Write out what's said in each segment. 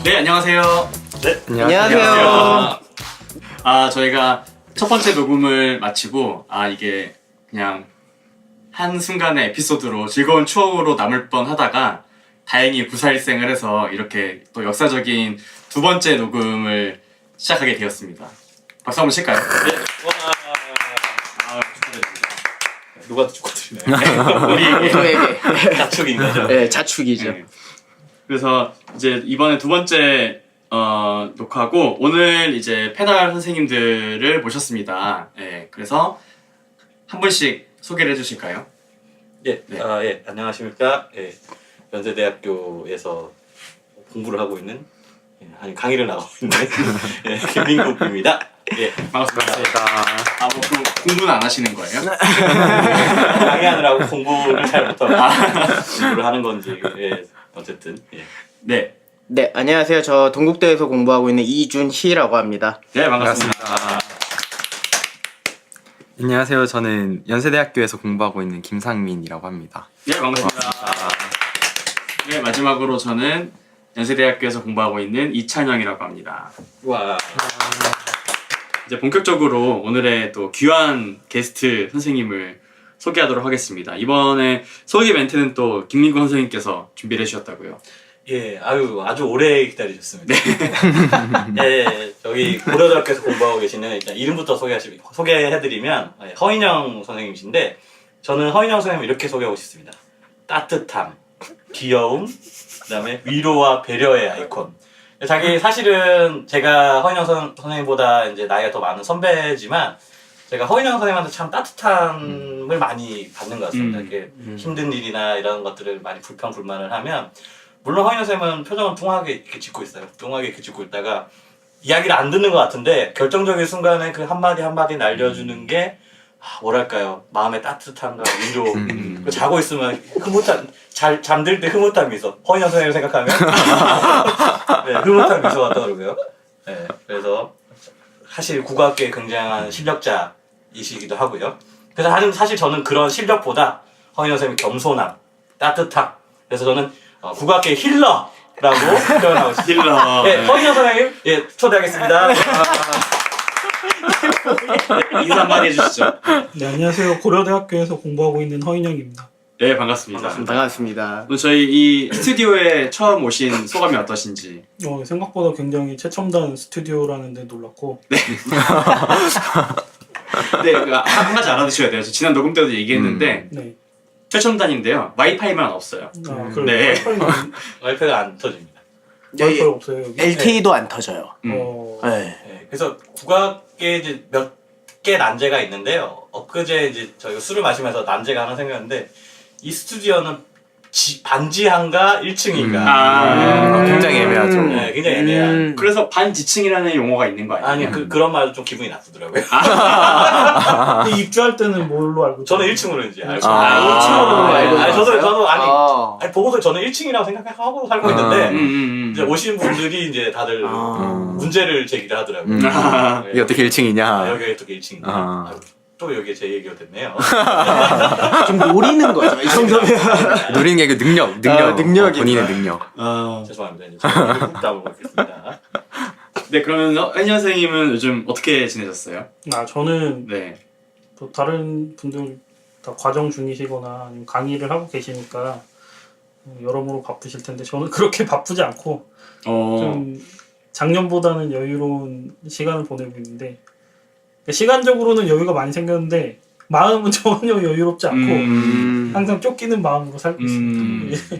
네, 안녕하세요. 네, 안녕하세요. 저희가 첫 번째 녹음을 마치고 이게 그냥 한순간의 에피소드로 즐거운 추억으로 남을 뻔 하다가 다행히 부사일생을 해서 이렇게 또 역사적인 두 번째 녹음을 시작하게 되었습니다. 박수 한번 칠까요? 네. 축하드립니다. 누가 축하드리나요? 우리 저에게 자축인 거죠? 네, 자축이죠. 네. 그래서 이제 이번에 두 번째 녹화고 오늘 이제 패널 선생님들을 모셨습니다. 네, 그래서 한 분씩 소개를 해주실까요? 예, 네. 예, 안녕하십니까? 예, 연세대학교에서 공부를 하고 있는, 아니 강의를 나가고 있는 예, 김민국입니다. 예, 반갑습니다. 뭐 그럼 공부는 안 하시는 거예요? 강의하느라고 공부를 잘 못하고 공부를 하는 건지, 예, 어쨌든 예. 네. 네, 안녕하세요. 저 동국대에서 공부하고 있는 이준희라고 합니다. 네, 반갑습니다. 안녕하세요. 저는 연세대학교에서 공부하고 있는 김상민이라고 합니다. 네, 반갑습니다. 네, 마지막으로 저는 연세대학교에서 공부하고 있는 이찬영이라고 합니다. 와, 이제 본격적으로 오늘의 또 귀한 게스트 선생님을 소개하도록 하겠습니다. 이번에 소개 멘트는 또 김민구 선생님께서 준비를 해주셨다고요. 예, 아주 오래 기다리셨습니다. 예, 저기 고려대학교에서 공부하고 계시는 일단 이름부터 소개해드리면 허인영 선생님이신데 저는 허인영 선생님을 이렇게 소개하고 싶습니다. 따뜻함, 귀여움, 그다음에 위로와 배려의 아이콘. 사실은 제가 허인영 선생님보다 이제 나이가 더 많은 선배지만 제가 허인영 선생님한테 참 따뜻함을 많이 받는 것 같습니다. 이렇게 힘든 일이나 이런 것들을 많이 불평불만을 하면 물론 허인영 선생님은 표정을 뚱하게 이렇게 짓고 있어요. 뚱하게 이렇게 짓고 있다가 이야기를 안 듣는 것 같은데 결정적인 순간에 그 한마디 한마디 날려주는 게 뭐랄까요, 마음의 따뜻함과 위로. 그 자고 있으면 잠들 때 흐뭇한 미소. 허인영 선생님을 생각하면 네, 흐뭇한 미소가 떠오르고요. 네, 그래서 사실 국악계에 굉장한 실력자이시기도 하고요. 그래서 사실 저는 그런 실력보다 허인영 선생님의 겸손함, 따뜻함. 그래서 저는 국악계 힐러라고 표현하고 있습니다. 힐러. 예, 허인영 선생님, 예, 초대하겠습니다. 네, 인사 한마디 해주시죠. 네, 안녕하세요. 고려대학교에서 공부하고 있는 허인영입니다. 네, 반갑습니다. 반갑습니다. 오늘 저희 이 스튜디오에 처음 오신 소감이 어떠신지. 생각보다 굉장히 최첨단 스튜디오라는 데 놀랐고 네, 한 가지 알아두셔야 돼요. 저 지난 녹음 때도 얘기했는데 네. 최첨단인데요. 와이파이만 없어요. 그리고 네. 와이파이는 와이파이가 안 터집니다. 와이파이 없어요 여기. LTE도 안 터져요. 네. 네. 그래서 국악계 이제 몇 개 난제가 있는데요. 엊그제 이제 저희가 술을 마시면서 난제가 하나 생겼는데 이 스튜디오는 반지하인가 1층인가 굉장히 애매하죠. 네, 굉장히 애매한. 그래서 반지층이라는 용어가 있는 거 아니에요? 아니 그런 말도 좀 기분이 나쁘더라고요. 근데 입주할 때는 뭘로 알고 저는 있어요? 1층으로 이제 알고. 1층으로 알고 아니 저도 아. 아니 보고서 저는 1층이라고 생각하고 살고 있는데 이제 오신 분들이 이제 다들 문제를 제기를 하더라고요. 이게 어떻게 1층이냐? 여기가 어떻게 1층이냐. 또 여기에 제 얘기가 됐네요. 좀 노리는 거죠. 이 정도면. 누리는 게 그 능력, 능력이구나. 본인의 능력. 죄송합니다. 이제 제가 훅 따먹겠습니다. 네, 그러면 한현 선생님은 요즘 어떻게 지내셨어요? 저는 네. 또 다른 분들 다 과정 중이시거나 아니면 강의를 하고 계시니까 여러모로 바쁘실 텐데 저는 그렇게 바쁘지 않고 좀 작년보다는 여유로운 시간을 보내고 있는데 시간적으로는 여유가 많이 생겼는데 마음은 전혀 여유롭지 않고 항상 쫓기는 마음으로 살고 있습니다.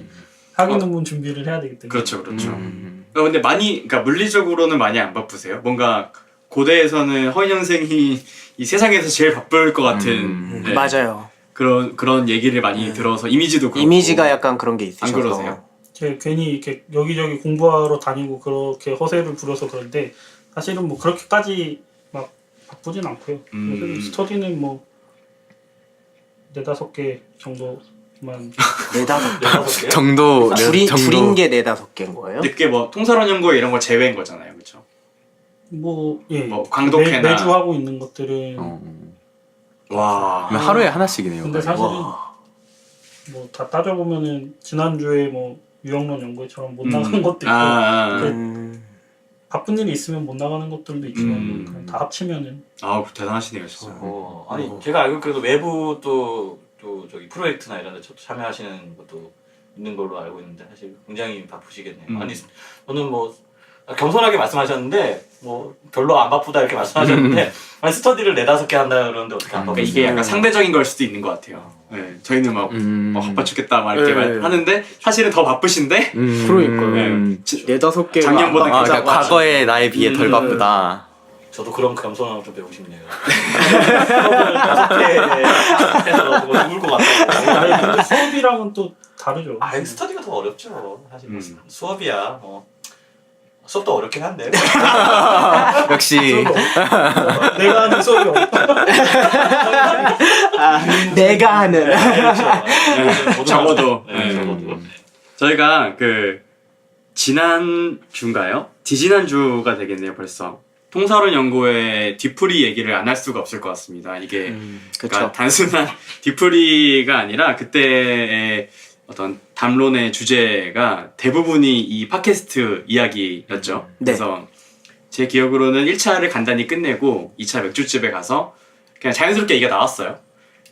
학위 논문 준비를 해야 되기 때문에. 그렇죠. 근데 그러니까 물리적으로는 많이 안 바쁘세요? 뭔가 고대에서는 허인영 선생이 이 세상에서 제일 바쁠 것 같은 네. 맞아요. 그런 얘기를 많이 들어서 이미지도 그렇고. 이미지가 약간 그런 게 있으셔서. 안 그러세요? 괜히 이렇게 여기저기 공부하러 다니고 그렇게 허세를 부려서 그런데 사실은 뭐 그렇게까지 막 바쁘진 않고요. 스터디는 뭐 4-5개 정도만. 4-5개? 정도 줄인 게 4-5개인 거예요? 늦게 뭐 통설원 연구 이런 거 제외인 거잖아요, 그렇죠? 뭐 광독회나 매주 하고 있는 것들은 와. 그러면 하루에 하나씩이네요. 근데 사실은 뭐 다 따져보면은 지난주에 뭐 유형론 연구회처럼 못 나가는 것도 있고 바쁜 일이 있으면 못 나가는 것들도 있지만 그냥 다 합치면은 아 대단하시네요 진짜. 아니 제가 알고 있기로도 외부 또 저기 프로젝트나 이런 데 참여하시는 것도 있는 걸로 알고 있는데 사실 굉장히 바쁘시겠네요. 아니 저는 뭐 겸손하게 말씀하셨는데 뭐 별로 안 바쁘다 이렇게 말씀하셨는데 아니 스터디를 4-5개 한다 그러는데 어떻게 안 바쁘세요? 그러니까 이게 약간 상대적인 걸 수도 있는 것 같아요. 네, 저희는 막 바빠 죽겠다 막 이렇게 네. 하는데 사실은 더 바쁘신데 그러니까요. 4-5개 작년보다 아, 괜찮고 그러니까 과거의 나에 비해 덜 바쁘다. 저도 그런 겸손함을 좀 배우고 싶네요. 수업을 5개 해서 뭐 죽을 것 같아요. 아니 근데 수업이랑은 또 다르죠. 스터디가 더 어렵죠. 사실 뭐 수업이야. 수업도 어렵긴 한데. 역시 내가 하는 수업이 없다. 내가 하는. 그렇죠. 적어도. 네, 적어도. 저희가 그 지난 주인가요? 지지난 주가 되겠네요 벌써. 통사론 연구의 뒤풀이 얘기를 안 할 수가 없을 것 같습니다. 이게 그러니까 그쵸. 단순한 뒤풀이가 아니라 그때의 어떤 담론의 주제가 대부분이 이 팟캐스트 이야기였죠. 네. 그래서 제 기억으로는 1차를 간단히 끝내고 2차 맥주집에 가서 그냥 자연스럽게 얘기가 나왔어요.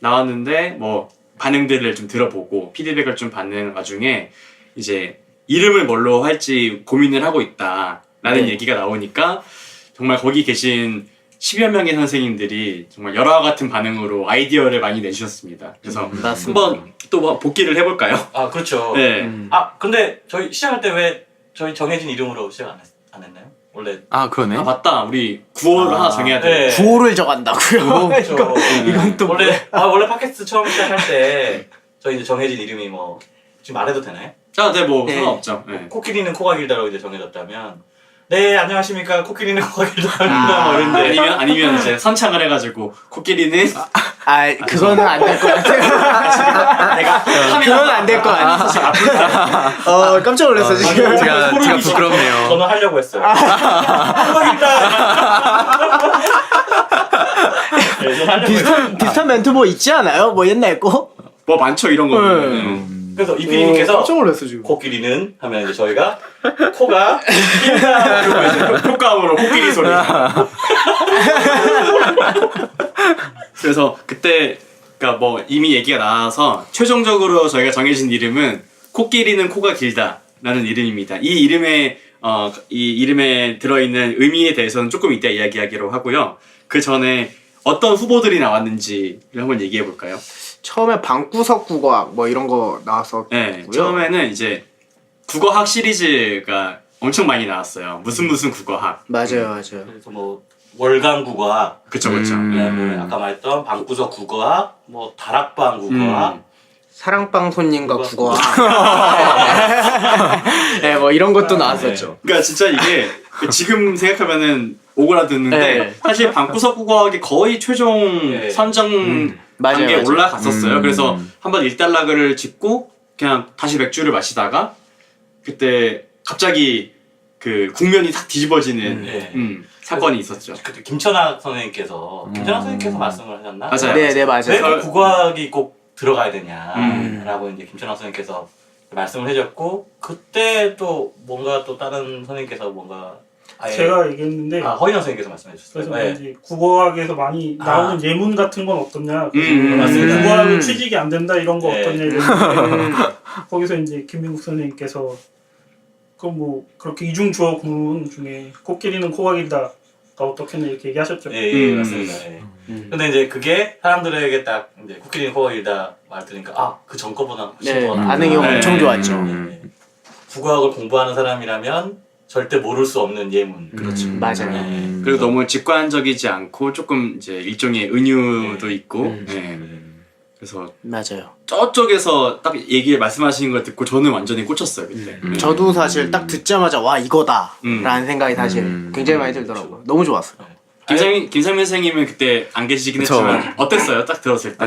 나왔는데 뭐 반응들을 좀 들어보고 피드백을 좀 받는 와중에 이제 이름을 뭘로 할지 고민을 하고 있다라는 네. 얘기가 나오니까 정말 거기 계신 10여 명의 선생님들이 정말 열화와 같은 반응으로 아이디어를 많이 내주셨습니다. 그래서 맞습니다. 한번 또 뭐 복기를 해볼까요? 그렇죠. 네. 근데 저희 시작할 때 왜 저희 정해진 이름으로 시작 안 했나요? 원래 그러네. 아 맞다. 우리 구호를 하나 정해야 돼. 네. 구호를 적한다고요? 그렇죠. 이건 또 원래 팟캐스트 처음 시작할 때 저희 이제 정해진 이름이 뭐 지금 말해도 되나요? 네, 뭐 네. 상관없죠. 네. 코끼리는 코가 길다라고 이제 정해졌다면 네 안녕하십니까 코끼리는 코가 길다입니다 뭐 이런데 아니면 이제 선창을 해가지고 코끼리는 그거는 안 될 것 같아요. 내가 그건 안 될 것 같아요. 깜짝 놀랐어 지금. 제가 부끄럽네요. 저는 하려고 했어요. 코가 길다. 네, 저는 하려고 했어요. 비슷한 멘트 뭐 있지 않아요? 뭐 옛날 거? 뭐 많죠 이런 거는. 그래서 이피디님께서 깜짝 놀랐어 지금. 코끼리는 하면 이제 저희가 코가 길다 이러고 이제 효과음으로 코끼리 소리. 그래서 그때 그러니까 뭐 이미 얘기가 나와서 최종적으로 저희가 정해진 이름은 코끼리는 코가 길다라는 이름입니다. 이 이름에 들어있는 의미에 대해서는 조금 이따 이야기하기로 하고요. 그 전에 어떤 후보들이 나왔는지를 한번 얘기해 볼까요? 처음에 방구석 국어학 뭐 이런 거 나왔었고요. 네, 처음에는 이제 국어학 시리즈가 엄청 많이 나왔어요. 무슨 국어학. 맞아요. 그래서 뭐 월간 국어학 그쵸. 그다음에 아까 말했던 방구석 국어학 뭐 다락방 국어학 사랑방 손님과 국어학. 네, 뭐 이런 것도 나왔었죠. 그러니까 진짜 이게 지금 생각하면은 오그라드는데 네. 사실 방구석 국어학이 거의 최종 선정 단계에 맞아요. 올라갔었어요. 그래서 한번 일단락을 짚고 그냥 다시 맥주를 마시다가 그때 갑자기 그 국면이 탁 뒤집어지는 사건이 있었죠. 그때 김천학 선생님께서 말씀을 하셨나? 맞아요. 네, 맞아요. 왜 꼭 국어학이 꼭 들어가야 되냐라고 이제 김천학 선생님께서 말씀을 해줬고 그때 또 뭔가 또 다른 선생님께서 뭔가 제가 얘기했는데 허인영 선생님께서 말씀해 주셨어요. 그래서 이제 국어학에서 많이 나오는 예문 같은 건 어떻냐. 맞습니다. 국어학은 취직이 안 된다 이런 거 네. 어떠냐 이랬는데 거기서 이제 김민국 선생님께서 그럼 뭐 그렇게 이중 주어 구문 중에 코끼리는 코가 길다가 어떻겠냐 이렇게 얘기하셨죠. 예, 맞습니다. 예. 근데 이제 그게 사람들에게 딱 이제 코끼리는 코가 길다 말 들으니까 그 전 거보다 훨씬 네, 더 반응이 낫구나. 엄청 좋았죠. 예. 국어학을 공부하는 사람이라면 절대 모를 수 없는 예문. 그렇죠. 맞아요. 그리고 너무 직관적이지 않고 조금 이제 일종의 은유도 있고. 그래서 맞아요. 저쪽에서 딱 얘기를 말씀하시는 걸 듣고 저는 완전히 꽂혔어요 그때. 저도 사실 딱 듣자마자 와 이거다 라는 생각이 사실 굉장히 많이 들더라고요. 너무 좋았어요. 김상민 선생님은 그때 안 계시긴 그쵸. 했지만 어땠어요? 딱 들었을 때.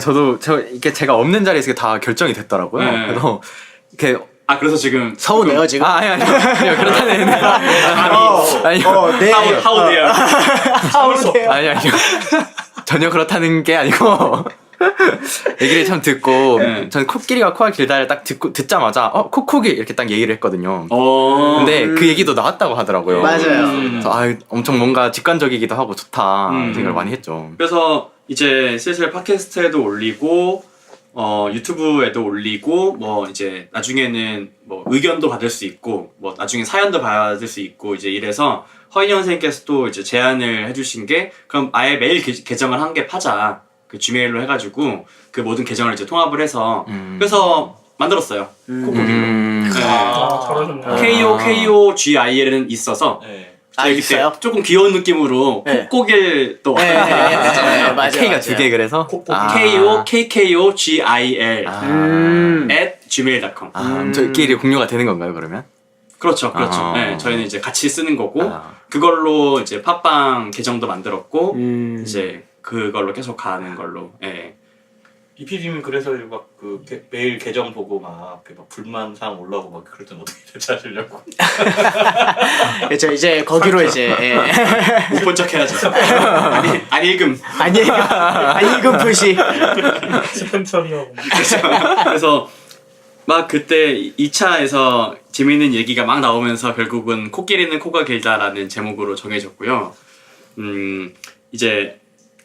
이게 제가 없는 자리에서 다 결정이 됐더라고요. 네. 그래서 이렇게 그래서 지금 서운해요 지금? 아니요 그렇다는 아니요 네. How dare? 하우세요. 아니요 전혀 그렇다는 게 아니고 얘기를 참 듣고 네. 전 코끼리가 코가 길다를 딱 듣자마자 코코기 이렇게 딱 얘기를 했거든요. 근데 음. 그 얘기도 나왔다고 하더라고요. 맞아요. 그래서 엄청 뭔가 직관적이기도 하고 좋다 음. 생각을 많이 했죠. 그래서 이제 슬슬 팟캐스트에도 올리고 유튜브에도 올리고 뭐 이제 나중에는 뭐 의견도 받을 수 있고 뭐 나중에 사연도 받을 수 있고 이제 이래서 허인영 선생님께서도 이제 제안을 해주신 게 그럼 아예 메일 계정을 한 개 파자 그 지메일로 해가지고 그 모든 계정을 이제 통합을 해서 그래서 만들었어요. 코코길로. 잘하셨네요. KOGIL은 있어서 네. 저희 그때 있어요? 조금 귀여운 느낌으로 네. 코코길도 네, 맞아요. K가 두 개 그래서 KOKKOGIL at gmail.com. 저희끼리 공유가 되는 건가요 그러면? 그렇죠, 그렇죠. 아. 네, 저희는 이제 같이 쓰는 거고 아. 그걸로 이제 팟빵 계정도 만들었고 이제 이제 그걸로 계속 가는 걸로. 예. 이피디님 그래서 막 그 매일 계정 보고 막 불만 사항 올라오고 막 그럴 땐 어떻게 대처하시려고? 그렇죠. 이제 거기로 이제 못 본 척 해야죠. 안 읽음. 아니 이건 표시. 스팸 처리하고. 그래서 막 그때 2차에서 재밌는 얘기가 막 나오면서 결국은 코끼리는 코가 길다라는 제목으로 정해졌고요. 이제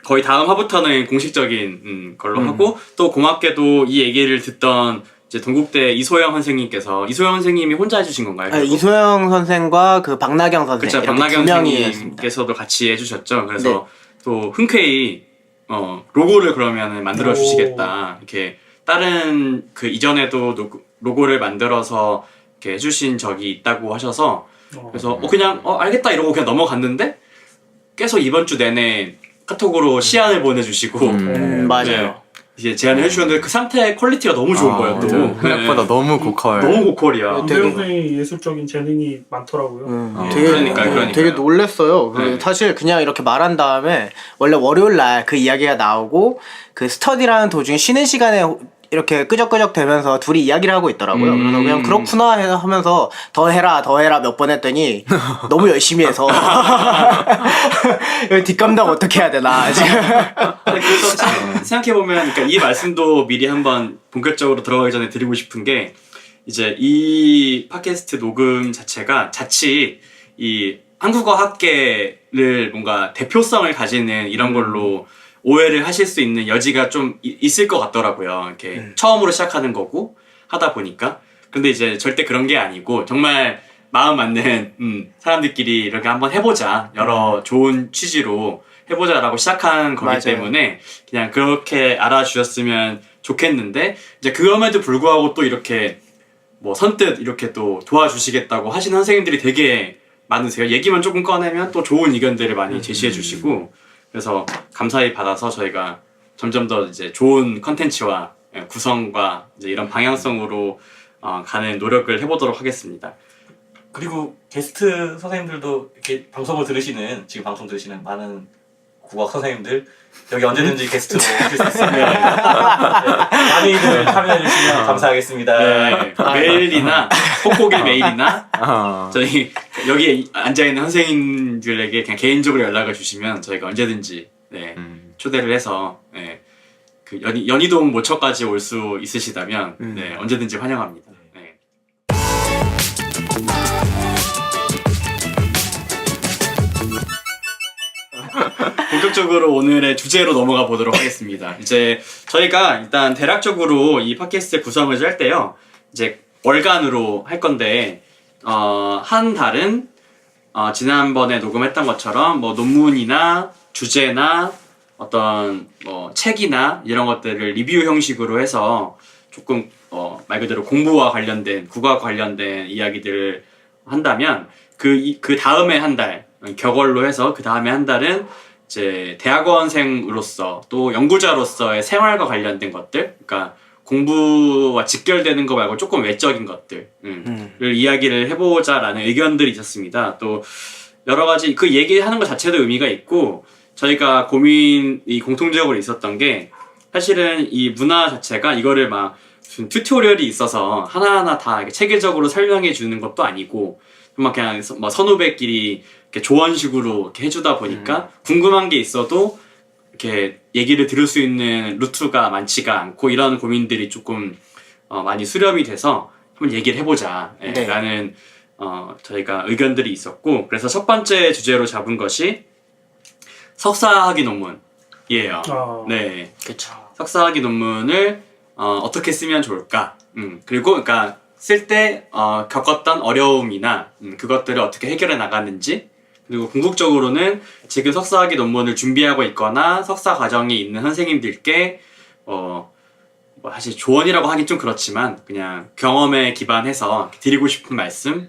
거의 다음 화부터는 공식적인 걸로 하고 또 고맙게도 이 얘기를 듣던 이제 동국대 이소영 선생님께서 이소영 선생님이 혼자 해주신 건가요? 네, 이소영 선생과 그 박나경 선생 그렇죠. 이렇게 박나경 두 명이었습니다. 선생님께서도 같이 해주셨죠. 그래서 네. 또 흔쾌히 로고를 그러면 만들어 주시겠다. 이렇게 다른 그 이전에도 로고를 만들어서 이렇게 해주신 적이 있다고 하셔서 그래서 그냥 알겠다 이러고 그냥 넘어갔는데 계속 이번 주 내내 카톡으로 시안을 보내주시고 맞아요. 네. 이제 제안을 해주셨는데 그 상태의 퀄리티가 너무 좋은 거예요. 또 맞아요. 생각보다 너무 고퀄. 너무 고퀄이야. 되게- 선생님이 예술적인 재능이 많더라고요. 되게 그러니까요. 되게 놀랬어요. 그 네. 사실 그냥 이렇게 말한 다음에 원래 월요일 날 그 이야기가 나오고 그 스터디라는 도중에 쉬는 시간에 이렇게 끄적끄적 대면서 둘이 이야기를 하고 있더라고요. 그래서 그냥 그렇구나 하면서 더 해라 몇 번 했더니 너무 열심히 해서 뒷감당 어떻게 해야 되나 지금. 그래서 생각해보면 그러니까 이 말씀도 미리 한번 본격적으로 들어가기 전에 드리고 싶은 게 이제 이 팟캐스트 녹음 자체가 자칫 이 한국어 학계를 뭔가 대표성을 가지는 이런 걸로 오해를 하실 수 있는 여지가 좀 있을 것 같더라고요. 이렇게 처음으로 시작하는 거고 하다 보니까. 근데 이제 절대 그런 게 아니고 정말 마음 맞는 사람들끼리 이렇게 한번 해보자. 여러 좋은 취지로 해보자라고 시작한 거기 맞아요. 때문에 그냥 그렇게 알아주셨으면 좋겠는데 이제 그럼에도 불구하고 또 이렇게 뭐 선뜻 이렇게 또 도와주시겠다고 하시는 선생님들이 되게 많으세요. 얘기만 조금 꺼내면 또 좋은 의견들을 많이 제시해 주시고 그래서 감사히 받아서 저희가 점점 더 이제 좋은 컨텐츠와 구성과 이제 이런 방향성으로 가는 노력을 해보도록 하겠습니다. 그리고 게스트 선생님들도 이렇게 방송을 들으시는 지금 방송 들으시는 많은 국악 선생님들 여기 언제든지 게스트로 오실 수 있습니다. 많이들 참여해 주시면 감사하겠습니다. 네, 메일이나 콕콕일 메일이나 저희 여기 앉아 있는 선생님들에게 그냥 개인적으로 연락을 주시면 저희가 언제든지 초대를 해서 그 연희동 모처까지 올 수 있으시다면 언제든지 환영합니다. 네. 본격적으로 오늘의 주제로 넘어가 보도록 하겠습니다. 이제 저희가 일단 대략적으로 이 팟캐스트 구성을 짤 때요, 이제 월간으로 할 건데, 한 달은 지난번에 녹음했던 것처럼 뭐 논문이나 주제나 어떤 뭐 책이나 이런 것들을 리뷰 형식으로 해서 조금 말 그대로 공부와 관련된 국어와 관련된 이야기들을 한다면 그 다음에 한 달 격월로 해서 그 다음에 한 달은 이제 대학원생으로서 또 연구자로서의 생활과 관련된 것들, 그러니까 공부와 직결되는 거 말고 조금 외적인 것들을 이야기를 해보자라는 의견들이 있었습니다. 또 여러 가지 그 얘기하는 것 자체도 의미가 있고 저희가 고민이 공통적으로 있었던 게 사실은 이 문화 자체가 이거를 막 무슨 튜토리얼이 있어서 하나하나 다 이렇게 체계적으로 설명해 주는 것도 아니고 막 그냥 선후배끼리 이렇게 조언식으로 이렇게 해주다 보니까 궁금한 게 있어도 이렇게 얘기를 들을 수 있는 루트가 많지가 않고 이런 고민들이 조금 많이 수렴이 돼서 한번 얘기를 해보자 네. 라는 저희가 의견들이 있었고 그래서 첫 번째 주제로 잡은 것이 석사학위 논문이에요. 네. 그렇죠. 석사학위 논문을 어떻게 쓰면 좋을까? 그리고 그러니까 쓸 때 겪었던 어려움이나 그것들을 어떻게 해결해 나갔는지 그리고 궁극적으로는 지금 석사학위 논문을 준비하고 있거나 석사 과정에 있는 선생님들께 뭐 사실 조언이라고 하긴 좀 그렇지만 그냥 경험에 기반해서 드리고 싶은 말씀을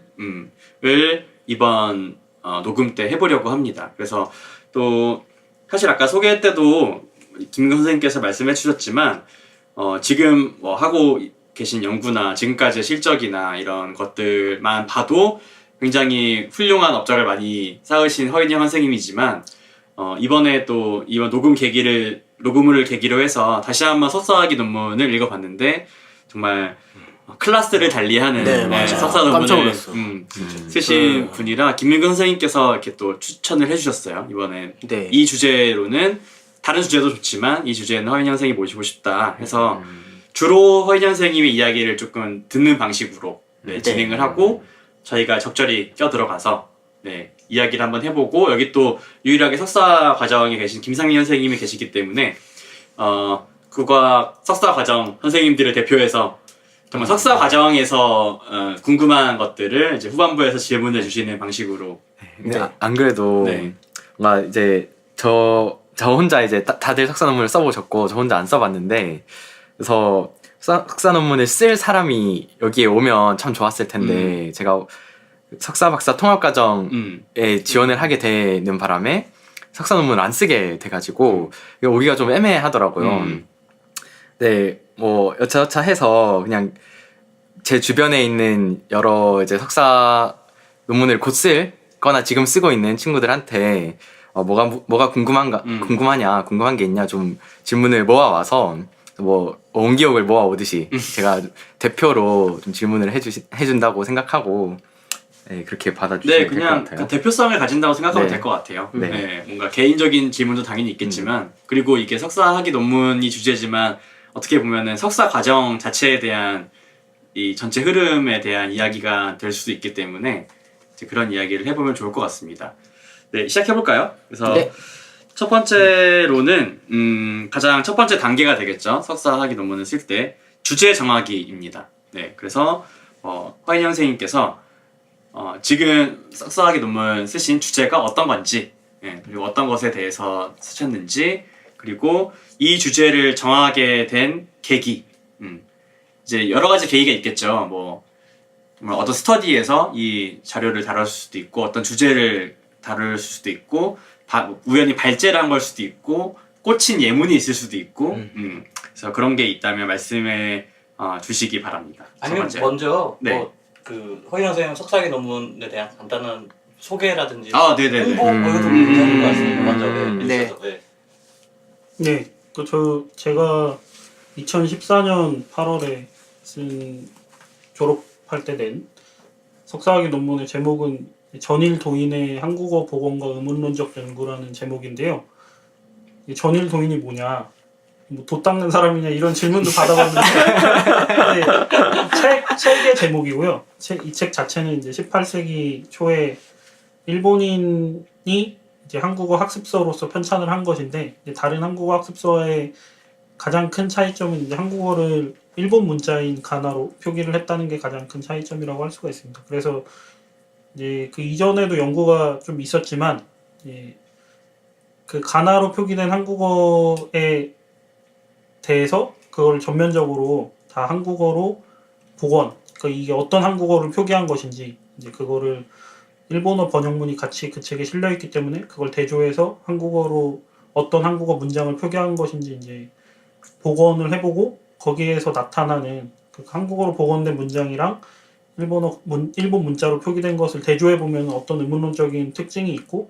이번 녹음 때 해보려고 합니다. 그래서 또 사실 아까 소개할 때도 김근 선생님께서 말씀해 주셨지만 지금 뭐 하고 계신 연구나 지금까지의 실적이나 이런 것들만 봐도 굉장히 훌륭한 업적을 많이 쌓으신 허인영 선생님이지만 이번에 또 이번 녹음을 계기로 해서 다시 한번 석사학위 논문을 읽어봤는데 정말 클래스를 달리하는 네, 맞아요. 석사 깜짝 논문을 놀랐어. 쓰신 분이라 김민근 선생님께서 이렇게 또 추천을 해주셨어요. 이번에 네. 이 주제로는 다른 주제도 좋지만 이 주제는 허인영 선생님 모시고 싶다 해서 주로 허인영 선생님의 이야기를 조금 듣는 방식으로 진행을 하고 저희가 적절히 껴들어가서 이야기를 한번 해보고 여기 또 유일하게 석사 과정에 계신 김상민 선생님이 계시기 때문에 국악 석사 과정 선생님들을 대표해서 정말 석사 과정에서 궁금한 것들을 이제 후반부에서 질문해 주시는 방식으로 근데 안 그래도 네. 뭔가 이제 저 혼자 이제 다들 석사 논문을 써보셨고 저 혼자 안 써봤는데 그래서 석사 논문을 쓸 사람이 여기에 오면 참 좋았을 텐데 제가 석사 박사 통합 과정에 지원을 하게 되는 바람에 석사 논문을 안 쓰게 돼가지고 이거 오기가 좀 애매하더라고요. 네, 뭐 여차저차 해서 그냥 제 주변에 있는 여러 이제 석사 논문을 곧 쓸 거나 지금 쓰고 있는 친구들한테 뭐가 궁금한 게 있냐 좀 질문을 모아와서 뭐 온기옥을 모아오듯이 제가 대표로 좀 질문을 해준다고 생각하고 그렇게 받아주시면 될 것 그냥 같아요. 대표성을 가진다고 생각하면 네. 될 것 같아요. 네. 뭔가 개인적인 질문도 당연히 있겠지만 그리고 이게 석사학위 논문이 주제지만 어떻게 보면은 석사 과정 자체에 대한 이 전체 흐름에 대한 이야기가 될 수도 있기 때문에 이제 그런 이야기를 해보면 좋을 것 같습니다. 네, 시작해볼까요? 그래서 첫 번째로는 가장 첫 번째 단계가 되겠죠. 석사학위 논문을 쓸 때 주제 정하기입니다. 네, 그래서 허인영 선생님께서 지금 석사학위 논문 쓰신 주제가 어떤 건지 그리고 어떤 것에 대해서 쓰셨는지 그리고 이 주제를 정하게 된 계기 이제 여러 가지 계기가 있겠죠. 뭐 어떤 스터디에서 이 자료를 다룰 수도 있고 어떤 주제를 다룰 수도 있고 우연히 발제를 한 걸 수도 있고 꽂힌 예문이 있을 수도 있고 그래서 그런 게 있다면 말씀해 주시기 바랍니다. 아니면 첫 번째. 먼저 네. 그 허인영 선생님 석사학위 논문에 대한 간단한 소개라든지 네네네. 홍보 뭐 이것도 괜찮을 것 같습니다. 먼저 네. 해주셔서. 네, 제가 2014년 8월에 쓴 졸업할 때 낸 석사학위 논문의 제목은 전일 도인의 한국어 복원과 의문론적 연구라는 제목인데요. 이 전일 도인이 뭐냐, 뭐 돛 닦는 사람이냐 이런 질문도 받아봤는데 책의 제목이고요. 이 책 자체는 이제 18세기 초에 일본인이 이제 한국어 학습서로서 편찬을 한 것인데 이제 다른 한국어 학습서의 가장 큰 차이점은 이제 한국어를 일본 문자인 가나로 표기를 했다는 게 가장 큰 차이점이라고 할 수가 있습니다. 그래서 이제 그 이전에도 연구가 좀 있었지만 그 가나로 표기된 한국어에 대해서 그걸 전면적으로 다 한국어로 복원, 그러니까 이게 어떤 한국어를 표기한 것인지 이제 그거를 일본어 번역문이 같이 그 책에 실려 있기 때문에 그걸 대조해서 한국어로 어떤 한국어 문장을 표기한 것인지 이제 복원을 해보고 거기에서 나타나는 그 한국어로 복원된 문장이랑 일본 문자로 표기된 것을 대조해 보면 어떤 의문론적인 특징이 있고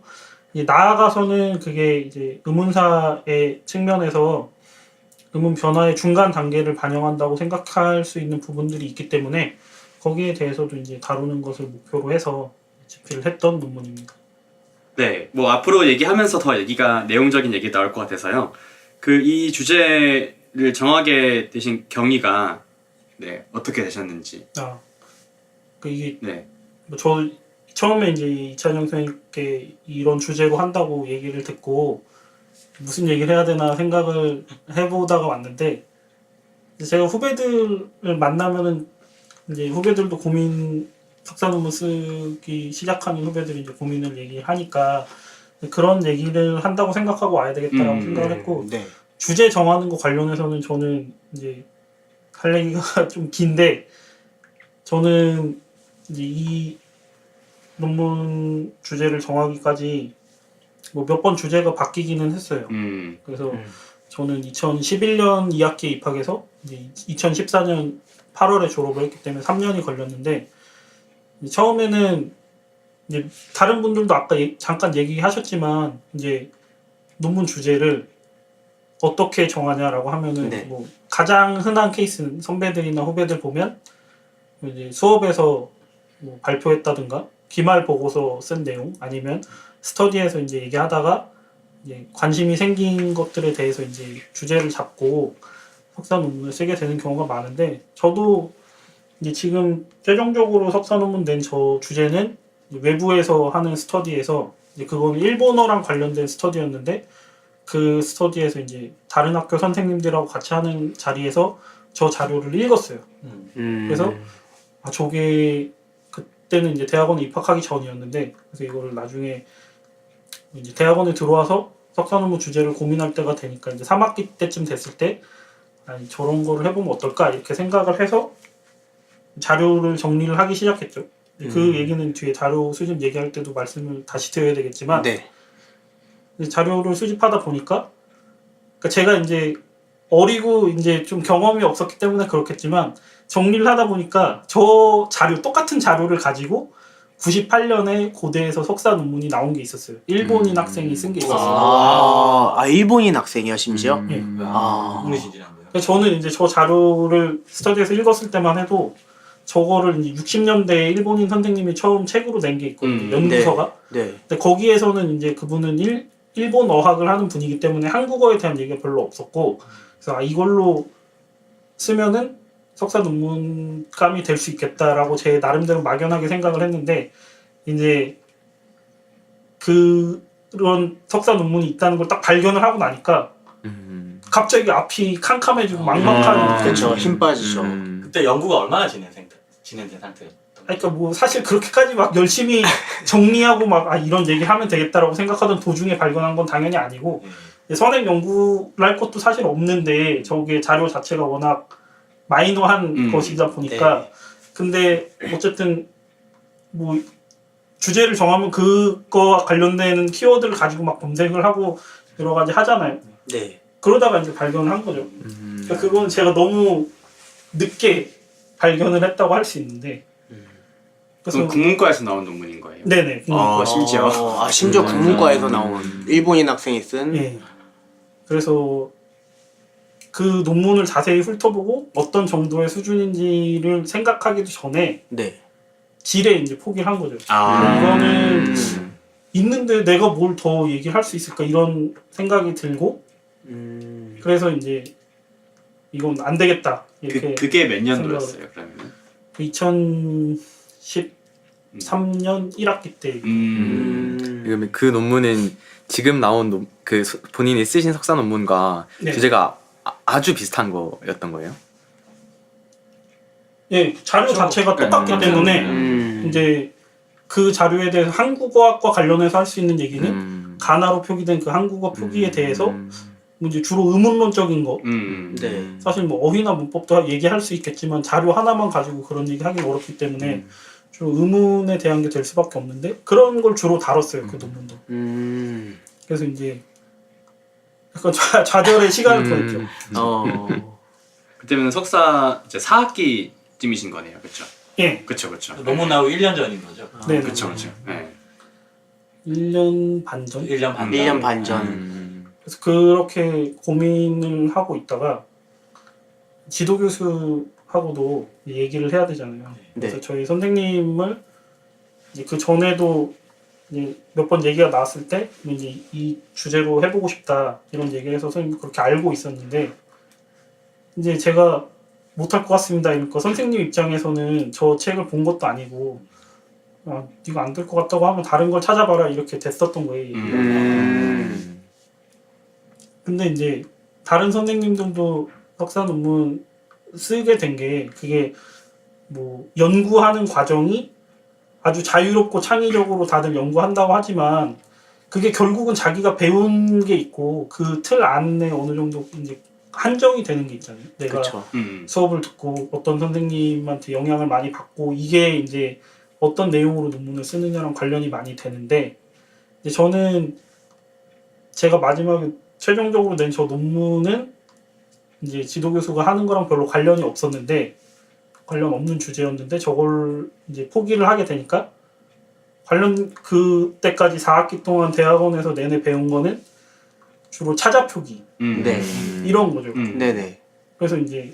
이제 나아가서는 그게 이제 의문사의 측면에서 의문 변화의 중간 단계를 반영한다고 생각할 수 있는 부분들이 있기 때문에 거기에 대해서도 이제 다루는 것을 목표로 해서 집필을 했던 논문입니다. 네, 뭐 앞으로 얘기하면서 더 얘기가 내용적인 얘기 나올 것 같아서요. 그 이 주제를 정하게 되신 경위가 네 어떻게 되셨는지. 이게 네. 뭐 저 처음에 이제 이찬영 선생님께 이런 주제로 한다고 얘기를 듣고 무슨 얘기를 해야 되나 생각을 해보다가 왔는데 제가 후배들을 만나면은 이제 후배들도 석사 논문 쓰기 시작하는 후배들이 이제 고민을 얘기하니까 그런 얘기를 한다고 생각하고 와야 되겠다라고 생각을 했고 네. 주제 정하는 거 관련해서는 저는 이제 할 얘기가 좀 긴데 저는 이제 이 논문 주제를 정하기까지 뭐 몇 번 주제가 바뀌기는 했어요. 그래서 저는 2011년 2학기에 입학해서 이제 2014년 8월에 졸업을 했기 때문에 3년이 걸렸는데 처음에는 이제 다른 분들도 아까 잠깐 얘기하셨지만 이제 논문 주제를 어떻게 정하냐라고 하면은 네. 뭐 가장 흔한 케이스는 선배들이나 후배들 보면 이제 수업에서 뭐 발표했다든가 기말 보고서 쓴 내용 아니면 스터디에서 이제 얘기하다가 이제 관심이 생긴 것들에 대해서 이제 주제를 잡고 석사 논문을 쓰게 되는 경우가 많은데 저도 이제 지금 최종적으로 석사 논문 낸 저 주제는 외부에서 하는 스터디에서 이제 그거는 일본어랑 관련된 스터디였는데 그 스터디에서 이제 다른 학교 선생님들하고 같이 하는 자리에서 저 자료를 읽었어요. 그래서 저게 그때는 이제 대학원에 입학하기 전이었는데 그래서 이거를 나중에 이제 대학원에 들어와서 석사 논문 주제를 고민할 때가 되니까 이제 3학기 때쯤 됐을 때 아니 저런 거를 해보면 어떨까 이렇게 생각을 해서 자료를 정리를 하기 시작했죠. 그 얘기는 뒤에 자료 수집 얘기할 때도 말씀을 다시 드려야 되겠지만 네. 자료를 수집하다 보니까 그러니까 제가 이제 어리고 이제 좀 경험이 없었기 때문에 그렇겠지만 정리를 하다 보니까 저 자료 똑같은 자료를 가지고 98년에 고대에서 석사 논문이 나온 게 있었어요. 일본인 학생이 쓴 게 있었어요. 일본인 학생이요, 심지어? 예. 흥미진진한데요. 저는 이제 저 자료를 스터디에서 읽었을 때만 해도 저거를 이제 60년대에 일본인 선생님이 처음 책으로 낸 게 있거든요. 연구서가. 네. 근데 거기에서는 이제 그분은 일본 어학을 하는 분이기 때문에 한국어에 대한 얘기가 별로 없었고 그래서 이걸로 쓰면은 석사 논문감이 될 수 있겠다라고 제 나름대로 막연하게 생각을 했는데 이제 그런 석사 논문이 있다는 걸 딱 발견을 하고 나니까 갑자기 앞이 캄캄해지고 막막한 그렇죠. 힘 빠지죠. 그때 연구가 얼마나 진행된 상태였던 그러니까 뭐 사실 그렇게까지 막 열심히 정리하고 막 이런 얘기를 하면 되겠다라고 생각하던 도중에 발견한 건 당연히 아니고 선행 연구를 할 것도 사실 없는데 저게 자료 자체가 워낙 마이너한 것이다 보니까 근데 어쨌든 뭐 주제를 정하면 그거와 관련된 키워드를 가지고 막 검색을 하고 여러 가지 하잖아요. 네. 그러다가 이제 발견을 한 거죠. 그러니까 그건 제가 너무 늦게 발견을 했다고 할 수 있는데. 그럼 국문과에서 나온 논문인 거예요? 네네. 심지어. 심지어 국문과에서 나온 일본인 학생이 쓴. 네. 그래서 그 논문을 자세히 훑어보고 어떤 정도의 수준인지를 생각하기도 전에 네. 질에 이제 포기를 한 거죠. 이거는 있는데 내가 뭘 더 얘기를 할 수 있을까 이런 생각이 들고 그래서 이제 이건 안 되겠다 이렇게 그게 몇 년도였어요 그러면? 2013년 1학기 때 그러면 그 논문은 지금 나온 본인이 쓰신 석사 논문과 네. 주제가 아주 비슷한 거였던 거예요? 예, 자료 자체가 똑같기 때문에 이제 그 자료에 대해서 한국어학과 관련해서 할 수 있는 얘기는 가나로 표기된 그 한국어 표기에 대해서 뭐 이제 주로 의문론적인 거 네. 사실 뭐 어휘나 문법도 얘기할 수 있겠지만 자료 하나만 가지고 그런 얘기 하기 어렵기 때문에 주로 의문에 대한 게 될 수밖에 없는데 그런 걸 주로 다뤘어요 그 논문도. 그래서 이제 약간 좌절의 시간을 보냈죠. 그때는 석사 이제 4학기쯤이신 거네요, 그렇죠? 예. 그렇죠. 논문 나오고 1년 전인 거죠? 네, 그렇죠. 네. 1년 반 전? 1년 반 1년 반 전. 그래서 그렇게 고민을 하고 있다가 지도교수하고도 얘기를 해야 되잖아요. 그래서 네. 저희 선생님을 이제 그 전에도 이제 몇 번 얘기가 나왔을 때 이제 이 주제로 해보고 싶다 이런 얘기를 해서 선생님 그렇게 알고 있었는데 이제 제가 못할 것 같습니다 이러니까 선생님 입장에서는 저 책을 본 것도 아니고 네가 안 될 것 같다고 하면 다른 걸 찾아봐라 이렇게 됐었던 거예요. 근데 이제 다른 선생님들도 석사 논문 쓰게 된 게 그게 뭐 연구하는 과정이 아주 자유롭고 창의적으로 다들 연구한다고 하지만 그게 결국은 자기가 배운 게 있고 그 틀 안에 어느 정도 이제 한정이 되는 게 있잖아요. 내가 그쵸. 수업을 듣고 어떤 선생님한테 영향을 많이 받고 이게 이제 어떤 내용으로 논문을 쓰느냐랑 관련이 많이 되는데 이제 저는 제가 마지막에 최종적으로 낸 저 논문은 이제 지도교수가 하는 거랑 별로 관련이 없었는데 관련 없는 주제였는데 저걸 이제 포기를 하게 되니까 관련 그때까지 4학기 동안 대학원에서 내내 배운 거는 주로 찾아표기 네. 이런 거죠. 네네. 그래서 이제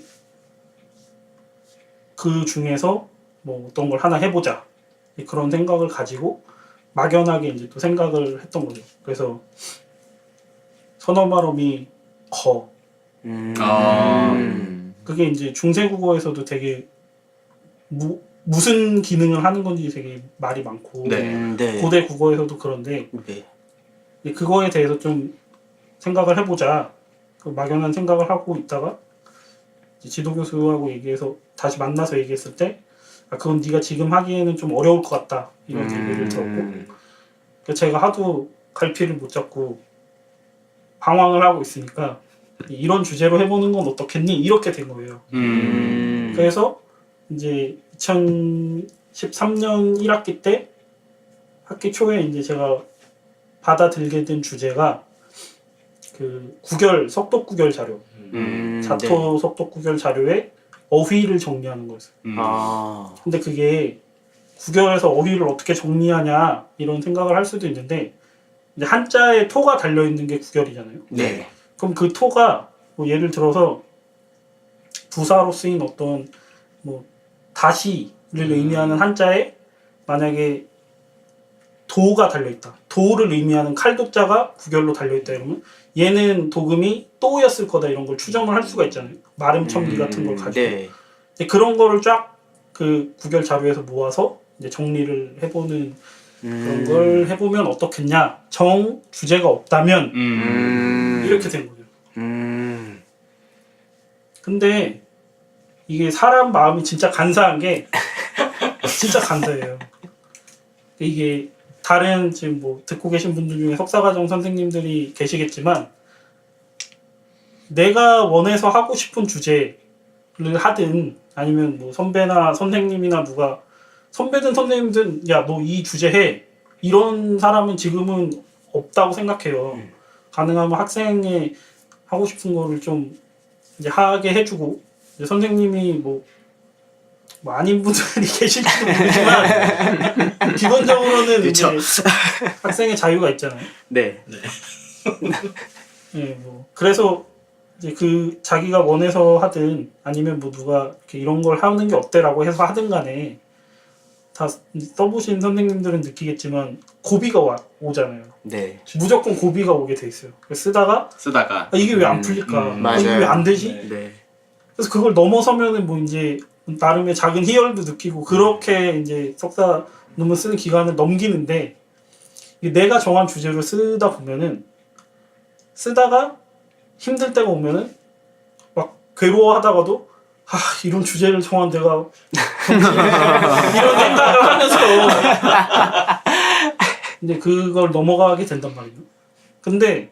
그 중에서 뭐 어떤 걸 하나 해보자 그런 생각을 가지고 막연하게 이제 또 생각을 했던 거죠. 그래서 선어말음이 거 그게 이제 중세국어에서도 되게 무슨 기능을 하는 건지 되게 말이 많고 네. 고대 국어에서도 그런데 네. 그거에 대해서 좀 생각을 해보자 그 막연한 생각을 하고 있다가 이제 지도교수하고 얘기해서 다시 만나서 얘기했을 때 그건 네가 지금 하기에는 좀 어려울 것 같다 이런 얘기를 들었고 그래서 제가 하도 갈피를 못 잡고 방황을 하고 있으니까 이런 주제로 해보는 건 어떻겠니 이렇게 된 거예요. 그래서 이제 2013년 1학기 때 학기 초에 이제 제가 받아들게 된 주제가 그 구결 석독 구결 자료 자토 석독 구결 자료에 어휘를 정리하는 거였어요. 근데 그게 구결에서 어휘를 어떻게 정리하냐 이런 생각을 할 수도 있는데 이제 한자에 토가 달려 있는 게 구결이잖아요. 네. 그럼 그 토가 뭐 예를 들어서 부사로 쓰인 어떤 뭐 다시를 의미하는 한자에 만약에 도가 달려있다. 도를 의미하는 칼도자가 구결로 달려있다 이러면 얘는 도금이 또였을 거다 이런 걸 추정을 할 수가 있잖아요. 마름첨기 같은 걸 가지고. 네. 이제 그런 거를 쫙 그 구결 자료에서 모아서 이제 정리를 해보는 그런 걸 해보면 어떻겠냐. 정 주제가 없다면 이렇게 된 거죠. 근데 이게 사람 마음이 진짜 간사한 게 진짜 간사해요. 이게 다른 지금 뭐 듣고 계신 분들 중에 석사과정 선생님들이 계시겠지만 내가 원해서 하고 싶은 주제를 하든 아니면 뭐 선배나 선생님이나 누가 선배든 선생님든 야 너 이 주제 해 이런 사람은 지금은 없다고 생각해요. 가능하면 학생이 하고 싶은 거를 좀 이제 하게 해주고 이제 선생님이 뭐 아닌 분들이 계실지도 모르지만 기본적으로는 이제 학생의 자유가 있잖아요. 네. 네, 뭐 그래서 이제 그 자기가 원해서 하든 아니면 뭐 누가 이렇게 이런 걸 하는 게 어때라고 해서 하든 간에 다 써보신 선생님들은 느끼겠지만 고비가 오잖아요. 네. 무조건 고비가 오게 돼 있어요. 쓰다가 이게 왜 안 풀릴까? 이게 왜 안 되지? 네. 그래서 그걸 넘어서면은 뭐 이제 나름의 작은 희열도 느끼고 그렇게 이제 석사 논문 쓰는 기간을 넘기는데 내가 정한 주제로 쓰다 보면은 쓰다가 힘들 때가 오면은 막 괴로워하다가도 이런 주제를 정한 내가 이런 생각을 하면서 이제 그걸 넘어가게 된단 말이에요. 근데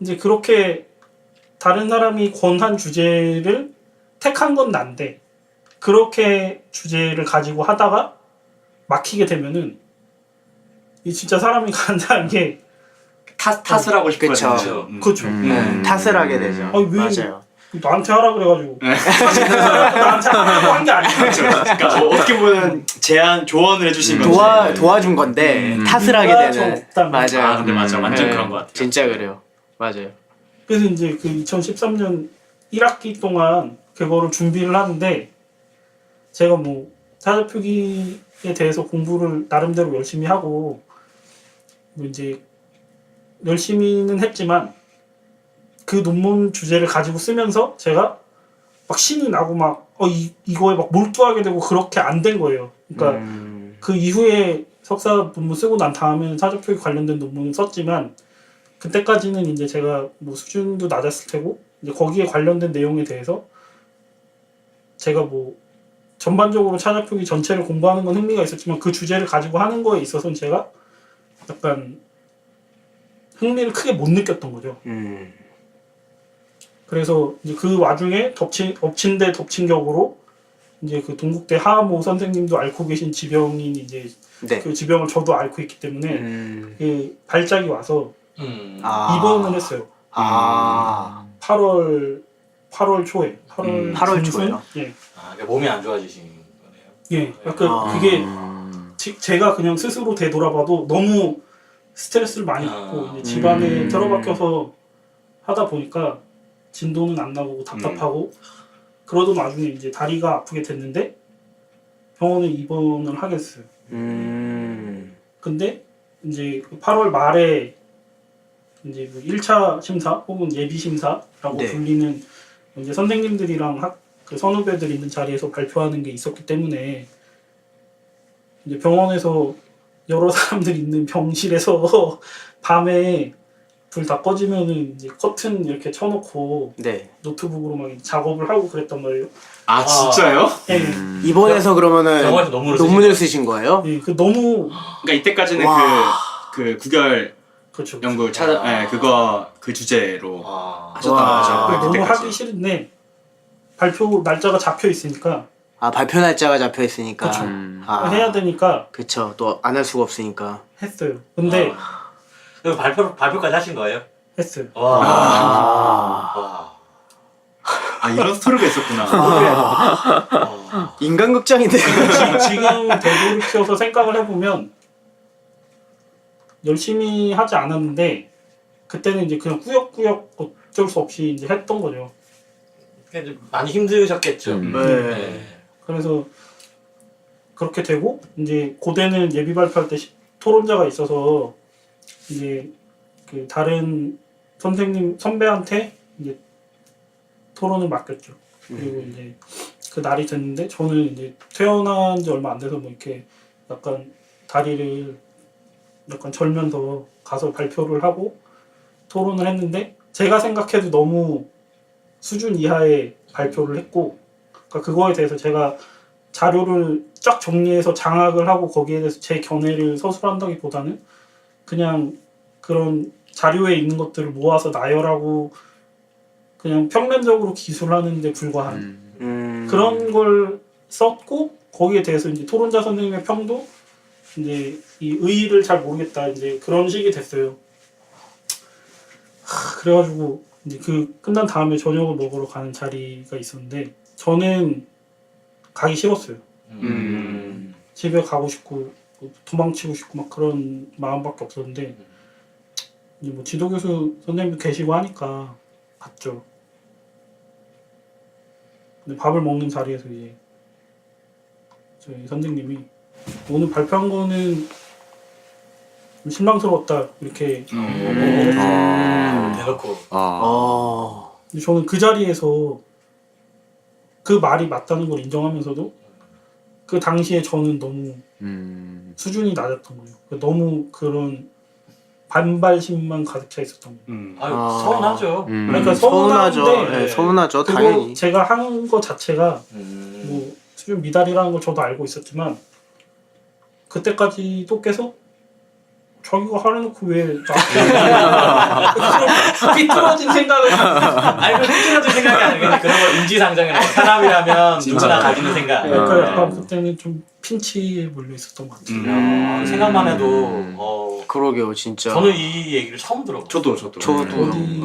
이제 그렇게 다른 사람이 권한 주제를 택한 건 난데 그렇게 주제를 가지고 하다가 막히게 되면은 이 진짜 사람이 간다는 게 탓을 하고 싶어요. 그쵸. 그렇죠. 탓을 하게 되죠. 아니, 왜 맞아요. 나한테 하라 그래가지고 나한테 하라고 한 게 아니야. 그러니까 뭐 어떻게 보면 조언을 해주신 건지. 도와준 건데 탓을 하게 되는. 없다면. 맞아요. 근데 맞아, 완전 네. 그런 것 같아요. 진짜 그래요. 맞아요. 그래서 이제 그 2013년 1학기 동안 그거를 준비를 하는데 제가 뭐 사자표기에 대해서 공부를 나름대로 열심히 하고 뭐 이제 열심히는 했지만 그 논문 주제를 가지고 쓰면서 제가 막 신이 나고 막 이거에 막 몰두하게 되고 그렇게 안 된 거예요. 그러니까 그 이후에 석사 논문 쓰고 난 다음에는 사자표기 관련된 논문을 썼지만 그때까지는 이제 제가 뭐 수준도 낮았을 테고 이제 거기에 관련된 내용에 대해서 제가 뭐 전반적으로 사자표기 전체를 공부하는 건 흥미가 있었지만 그 주제를 가지고 하는 거에 있어서는 제가 약간 흥미를 크게 못 느꼈던 거죠. 그래서 이제 그 와중에 엎친 데 덮친 격으로 이제 그 동국대 하모 선생님도 앓고 계신 지병인 이제 네. 그 지병을 저도 앓고 있기 때문에 그 발작이 와서 아. 입원을 했어요. 8월 초에 8월 중순? 초에요? 예. 그러니까 몸이 안 좋아지신 거네요. 예. 약간 그게 제가 그냥 스스로 되돌아봐도 너무 스트레스를 많이 받고 이제 집안에 틀어박혀서 하다 보니까 진도는 안 나고 답답하고 그러던 와중에 이제 다리가 아프게 됐는데 병원에 입원을 하게 됐어요. 근데 이제 8월 말에 이제 뭐 1차 심사 혹은 예비 심사라고 네. 불리는 이제 선생님들이랑 그 선후배들 있는 자리에서 발표하는 게 있었기 때문에 이제 병원에서 여러 사람들 있는 병실에서 밤에 불 다 꺼지면은 이제 커튼 이렇게 쳐놓고 네. 노트북으로 막 작업을 하고 그랬단 말이에요. 아 진짜요? 예. 입원해서 그러면은 병원에서 논문을 쓰신 거예요? 예. 그 너무 그러니까 이때까지는 와. 그 구결 그렇죠. 연구 그 주제로 아, 하셨던 와. 거죠. 너무 그때까지. 하기 싫은데 발표 날짜가 잡혀 있으니까 아 발표 날짜가 잡혀 있으니까. 그쵸. 아, 해야 되니까 그쵸. 또 안 할 수가 없으니까. 했어요. 근데 그럼 발표까지 하신 거예요? 했어요. 와. 아. 아 이런 스토리가 있었구나. 인간극장인데. 지금 되돌이켜서 생각을 해보면 열심히 하지 않았는데 그때는 이제 그냥 꾸역꾸역 어쩔 수 없이 이제 했던 거죠. 그러니까 좀 많이 힘드셨겠죠. 네. 그래서 그렇게 되고 이제 고대는 예비 발표할 때 토론자가 있어서 이제 그 다른 선배한테 이제 토론을 맡겼죠. 그리고 이제 그 날이 됐는데 저는 이제 퇴원한 지 얼마 안 돼서 뭐 이렇게 약간 다리를 약간 절면서 가서 발표를 하고 토론을 했는데 제가 생각해도 너무 수준 이하의 발표를 했고 그러니까 그거에 대해서 제가 자료를 쫙 정리해서 장악을 하고 거기에 대해서 제 견해를 서술한다기보다는 그냥 그런 자료에 있는 것들을 모아서 나열하고 그냥 평면적으로 기술하는 데 불과한 그런 걸 썼고 거기에 대해서 이제 토론자 선생님의 평도 이제 이 의의를 잘 모르겠다 이제 그런 식이 됐어요. 그래가지고 이제 그 끝난 다음에 저녁을 먹으러 가는 자리가 있었는데 저는 가기 싫었어요. 집에 가고 싶고 도망치고 싶고 막 그런 마음밖에 없었는데 이제 뭐 지도교수 선생님도 계시고 하니까 갔죠. 근데 밥을 먹는 자리에서 이제 저희 선생님이 오늘 발표한 거는 좀 실망스러웠다 이렇게 대놓고. 근데 저는 그 자리에서 그 말이 맞다는 걸 인정하면서도 그 당시에 저는 너무 수준이 낮았던 거예요. 너무 그런 반발심만 가득 차 있었던 거예요. 서운하죠. 그러니까 서운하죠. 서운한데 네, 서운하죠. 그리고 당연히. 제가 한 거 자체가 뭐 수준 미달이라는 걸 저도 알고 있었지만 그때까지도 계속 자기가 하려놓고 왜 나한테 삐뚤어진 생각을 아니, 그 삐뚤어진 생각이 아니라 그런 걸 인지상정이라고 사람이라면 누구나 가지는 생각. 그러니까 약간 그때는 좀 핀치에 몰려 있었던 것 같아요. 생각만 해도 그러게요, 진짜. 저는 이 얘기를 처음 들어봐요. 저도. 저도. 어디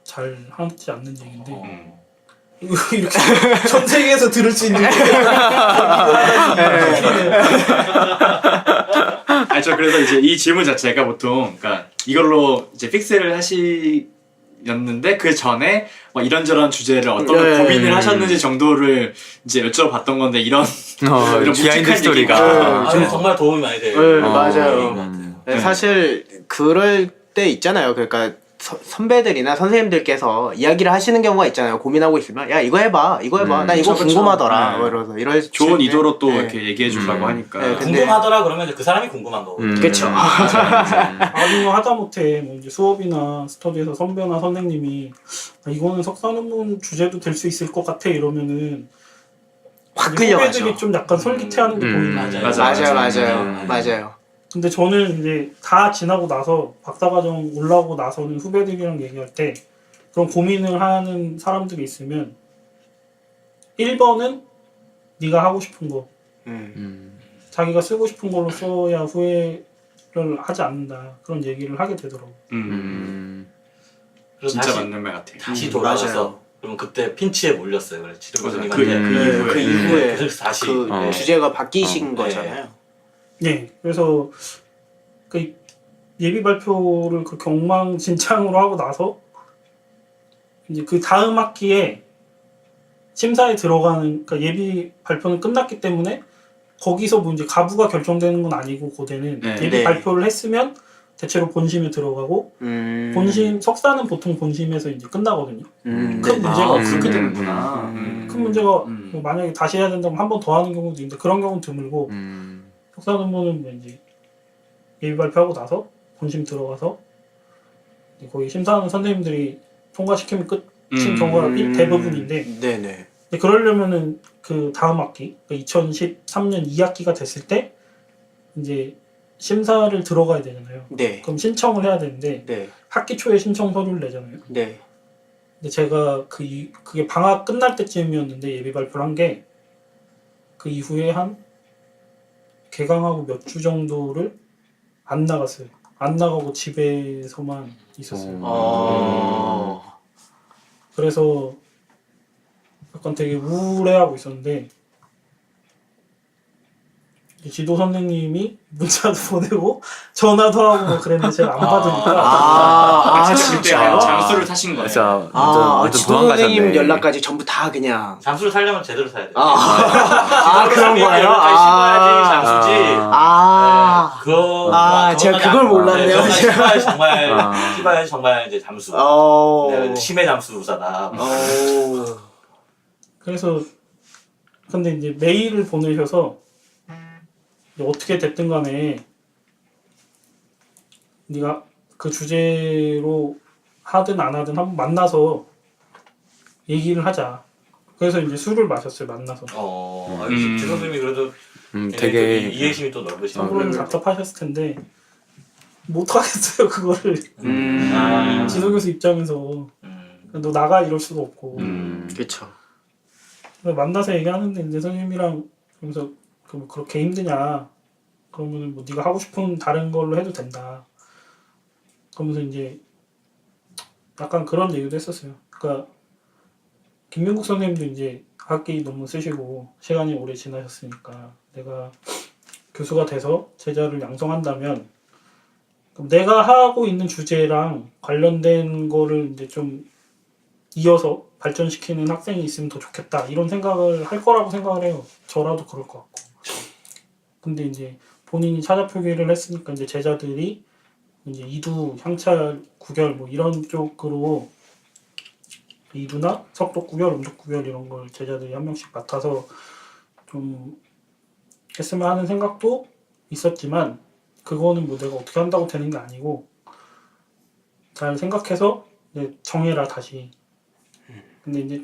잘 하지 않는 얘기인데 이렇게 전 세계에서 들을 수 있는 저 그래서 이제 이 질문 자체가 보통 그러니까 이걸로 이제 픽스를 하시였는데 그 전에 뭐 이런저런 주제를 어떤 걸 고민을 하셨는지 정도를 이제 여쭤봤던 건데 이런 이런 비하인드 묵직한 스토리가. 얘기가 정말 도움이 많이 돼요. 네, 맞아요. 얘기인 것 같아요. 네, 사실 그럴 때 있잖아요. 그러니까 선배들이나 선생님들께서 이야기를 하시는 경우가 있잖아요. 고민하고 있으면 야 이거 해봐, 이거 해봐. 난 이거 그쵸, 궁금하더라. 네. 뭐 이러면서 이럴 좋은 때, 의도로 또 네. 이렇게 얘기해 주려고 하니까. 네, 근데- 궁금하더라 그러면 이제 그 사람이 궁금한 거고. 그쵸. 아니면 하다못해 뭐 이제 수업이나 스터디에서 선배나 선생님이 이거는 석사 논문 주제도 될 수 있을 것 같아 이러면은 확 이제 끌려가죠. 후배들이 좀 약간 솔깃해하는 게 보이는 맞아요. 거예요. 맞아요. 맞아요. 근데 저는 이제 다 지나고 나서 박사과정 올라오고 나서는 후배들이랑 얘기할 때 그런 고민을 하는 사람들이 있으면 1번은 네가 하고 싶은 거 자기가 쓰고 싶은 걸로 써야 후회를 하지 않는다 그런 얘기를 하게 되더라고요. 그래서 진짜 다시, 맞는 말 같아요. 다시 돌아가서 맞아요. 그럼 그때 핀치에 몰렸어요. 그래 지도 맞아요. 교수님한테. 그 이후에 그래서 다시 그 네. 주제가 바뀌신 네. 거잖아요. 네, 그래서 그 예비 발표를 그렇게 엉망진창으로 하고 나서 이제 그 다음 학기에 심사에 들어가는 그러니까 예비 발표는 끝났기 때문에 거기서 뭐 이제 가부가 결정되는 건 아니고 고대는 네. 예비 네. 발표를 했으면 대체로 본심에 들어가고 본심 석사는 보통 본심에서 이제 끝나거든요. 큰 문제가 없을 그렇게 때 되는구나. 큰 문제가 뭐 만약에 다시 해야 된다면 한 번 더 하는 경우도 있는데 그런 경우는 드물고 석사 논문은 뭐 이제 예비 발표하고 나서 본심 들어가서 이제 거기 심사하는 선생님들이 통과시키면 끝인 경우가 대부분인데 네네. 근데 그러려면은 그 다음 학기 2013년 2학기가 됐을 때 이제 심사를 들어가야 되잖아요. 네. 그럼 신청을 해야 되는데 네. 학기 초에 신청 서류를 내잖아요. 네. 근데 제가 그게 방학 끝날 때쯤이었는데 예비 발표를 한 게 그 이후에 한 개강하고 몇 주 정도를 안 나갔어요. 안 나가고 집에서만 있었어요. 그래서 약간 되게 우울해하고 있었는데 지도 선생님이 문자도 보내고 전화도 하고 뭐 그랬는데 제가 안 받으니까 그때 장수를 타신 거예요. 진짜 완전 지도 선생님 도망가셨네. 연락까지 전부 다 그냥. 잠수를 살려면 제대로 사야 돼. 그런 거예요? 신고야지 잠수지. 그거 제가 그걸 몰랐네요. 시바야지 정말 이제 잠수. 네, 심해 잠수사다. 그래서 근데 이제 메일을 보내셔서 이제 어떻게 됐든 간에 네가 그 주제로 하든 안 하든 한번 만나서 얘기를 하자. 그래서 이제 술을 마셨어요. 만나서. 지 선생님이 그래도 되게 이해심이 또 넓으시고. 서로는 답답하셨을 텐데 못 하겠어요 그거를. 지도 교수 입장에서 너 나가 이럴 수도 없고. 그렇죠. 만나서 얘기하는데 이제 선생님이랑 그러면서 그렇게 힘드냐? 그러면 뭐 네가 하고 싶은 다른 걸로 해도 된다. 그러면서 이제 약간 그런 얘기도 했었어요. 그러니까 김민국 선생님도 이제 학기 논문 쓰시고 시간이 오래 지나셨으니까 내가 교수가 돼서 제자를 양성한다면 그럼 내가 하고 있는 주제랑 관련된 거를 이제 좀 이어서 발전시키는 학생이 있으면 더 좋겠다 이런 생각을 할 거라고 생각을 해요. 저라도 그럴 것 같고. 근데 이제 본인이 찾아 표기를 했으니까 이제 제자들이 이제 이두, 향찰, 구결 뭐 이런 쪽으로 이두나 석독 구결, 음독 구결 이런 걸 제자들이 한 명씩 맡아서 좀 했으면 하는 생각도 있었지만 그거는 뭐 내가 어떻게 한다고 되는 게 아니고 잘 생각해서 이제 정해라 다시. 근데 이제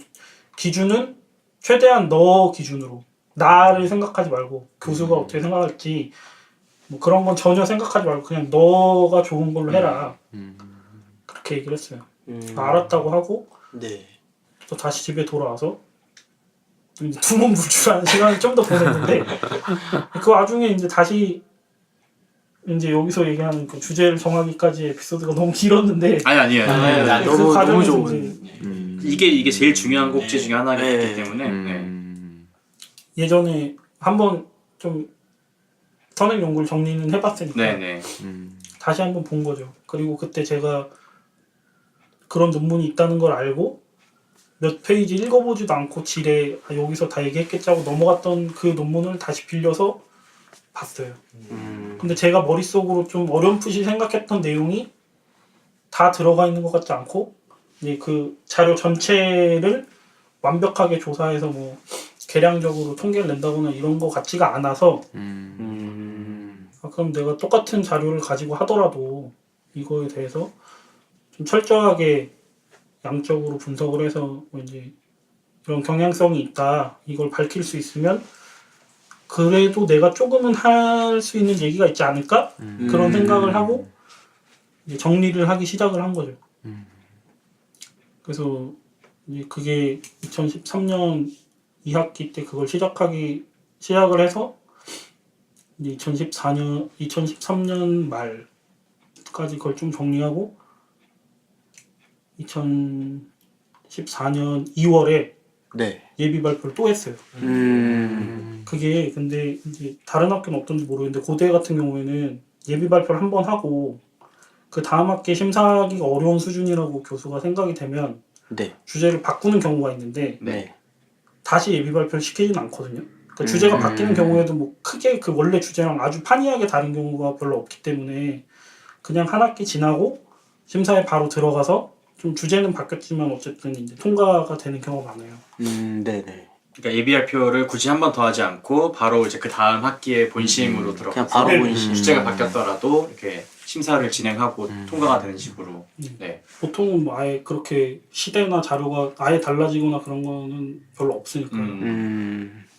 기준은 최대한 너 기준으로 나를 생각하지 말고 교수가 어떻게 생각할지 뭐 그런 건 전혀 생각하지 말고 그냥 너가 좋은 걸로 해라. 그렇게 얘기를 했어요. 알았다고 하고 네. 또 다시 집에 돌아와서 이제 두문불출하는 시간을 좀 더 보냈는데 그 와중에 이제 다시 이제 여기서 얘기하는 그 주제를 정하기까지 에피소드가 너무 길었는데 아니에요. 그 과정에서 좋은. 이제 이게 제일 중요한 곡지 중에 하나이기 때문에 예전에 한번 좀 선행 연구를 정리는 해봤으니까 네네. 다시 한번 본 거죠. 그리고 그때 제가 그런 논문이 있다는 걸 알고 몇 페이지 읽어보지도 않고 지레 여기서 다 얘기했겠지 하고 넘어갔던 그 논문을 다시 빌려서 봤어요. 근데 제가 머릿속으로 좀 어렴풋이 생각했던 내용이 다 들어가 있는 것 같지 않고 이제 그 자료 전체를 완벽하게 조사해서 뭐 계량적으로 통계를 낸다거나 이런 거 같지가 않아서 그럼 내가 똑같은 자료를 가지고 하더라도 이거에 대해서 좀 철저하게 양적으로 분석을 해서 뭐 이제 이런 경향성이 있다 이걸 밝힐 수 있으면 그래도 내가 조금은 할 수 있는 얘기가 있지 않을까 그런 생각을 하고 이제 정리를 하기 시작을 한 거죠. 그래서 이제 그게 2013년 2학기 때 그걸 시작을 해서 이제 2013년 말까지 그걸 좀 정리하고 2014년 2월에 네. 예비 발표를 또 했어요. 그게 근데 이제 다른 학교는 어떤지 모르겠는데 고대 같은 경우에는 예비 발표를 한 번 하고 그 다음 학기 심사하기가 어려운 수준이라고 교수가 생각이 되면 네. 주제를 바꾸는 경우가 있는데 네. 다시 예비 발표를 시키지는 않거든요. 그러니까 주제가 바뀌는 경우에도 뭐 크게 그 원래 주제랑 아주 판이하게 다른 경우가 별로 없기 때문에 그냥 한 학기 지나고 심사에 바로 들어가서 좀 주제는 바뀌었지만 어쨌든 이제 통과가 되는 경우가 많아요. 네네. 그러니까 예비발표를 굳이 한 번 더 하지 않고 바로 이제 그 다음 학기에 본심으로 들어가서 그냥 바로 네. 본심. 주제가 바뀌었더라도 이렇게 심사를 진행하고 통과가 되는 식으로. 네. 보통은 뭐 아예 그렇게 시대나 자료가 아예 달라지거나 그런 거는 별로 없으니까요.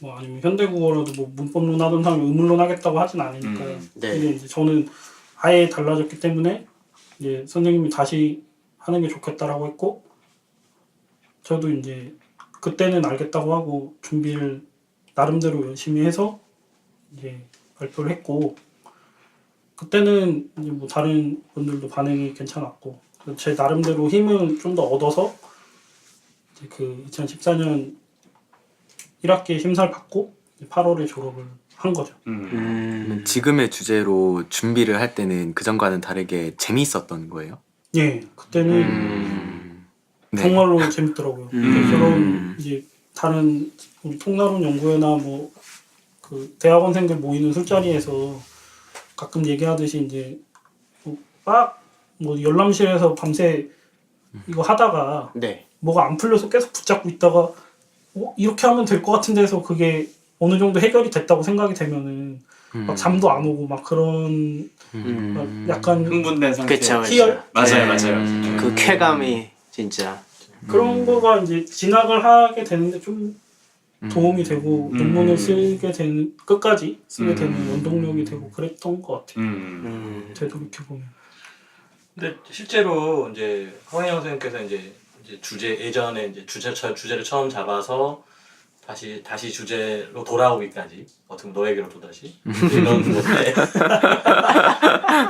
뭐 아니면 현대국어라도 뭐 문법론 하던 사람이 의문론 하겠다고 하진 않으니까요. 네. 근데 이제 저는 아예 달라졌기 때문에 이제 선생님이 다시 하는 게 좋겠다라고 했고 저도 이제 그때는 알겠다고 하고 준비를 나름대로 열심히 해서 이제 발표를 했고 그때는 이제 뭐 다른 분들도 반응이 괜찮았고 제 나름대로 힘을 좀 더 얻어서 이제 그 2014년 1학기 심사를 받고 8월에 졸업을 한 거죠. 지금의 주제로 준비를 할 때는 그전과는 다르게 재미있었던 거예요? 예, 그때는 네. 정말로 재밌더라고요. 그런 이제 다른 우리 통나론 연구회나 뭐 그 대학원생들 모이는 술자리에서 가끔 얘기하듯이 이제 뭐 열람실에서 밤새 이거 하다가 네. 뭐가 안 풀려서 계속 붙잡고 있다가 이렇게 하면 될 것 같은데 해서 그게 어느 정도 해결이 됐다고 생각이 되면은 막 잠도 안 오고 막 그런 막 약간 흥분된 상태. 그쵸, 그쵸. 희열? 맞아요, 맞아요. 그 쾌감이 진짜. 그런 거가 이제 진학을 하게 되는데 좀 도움이 되고 논문을 쓰게 되는 끝까지 쓰게 되는 원동력이 되고 그랬던 것 같아요. 되돌이켜 보면. 근데 실제로 이제 허인영 선생님께서 이제 예전에 이제 주제를 처음 잡아서 다시 주제로 돌아오기까지 어떻게 너에게로 또다시 이런 건데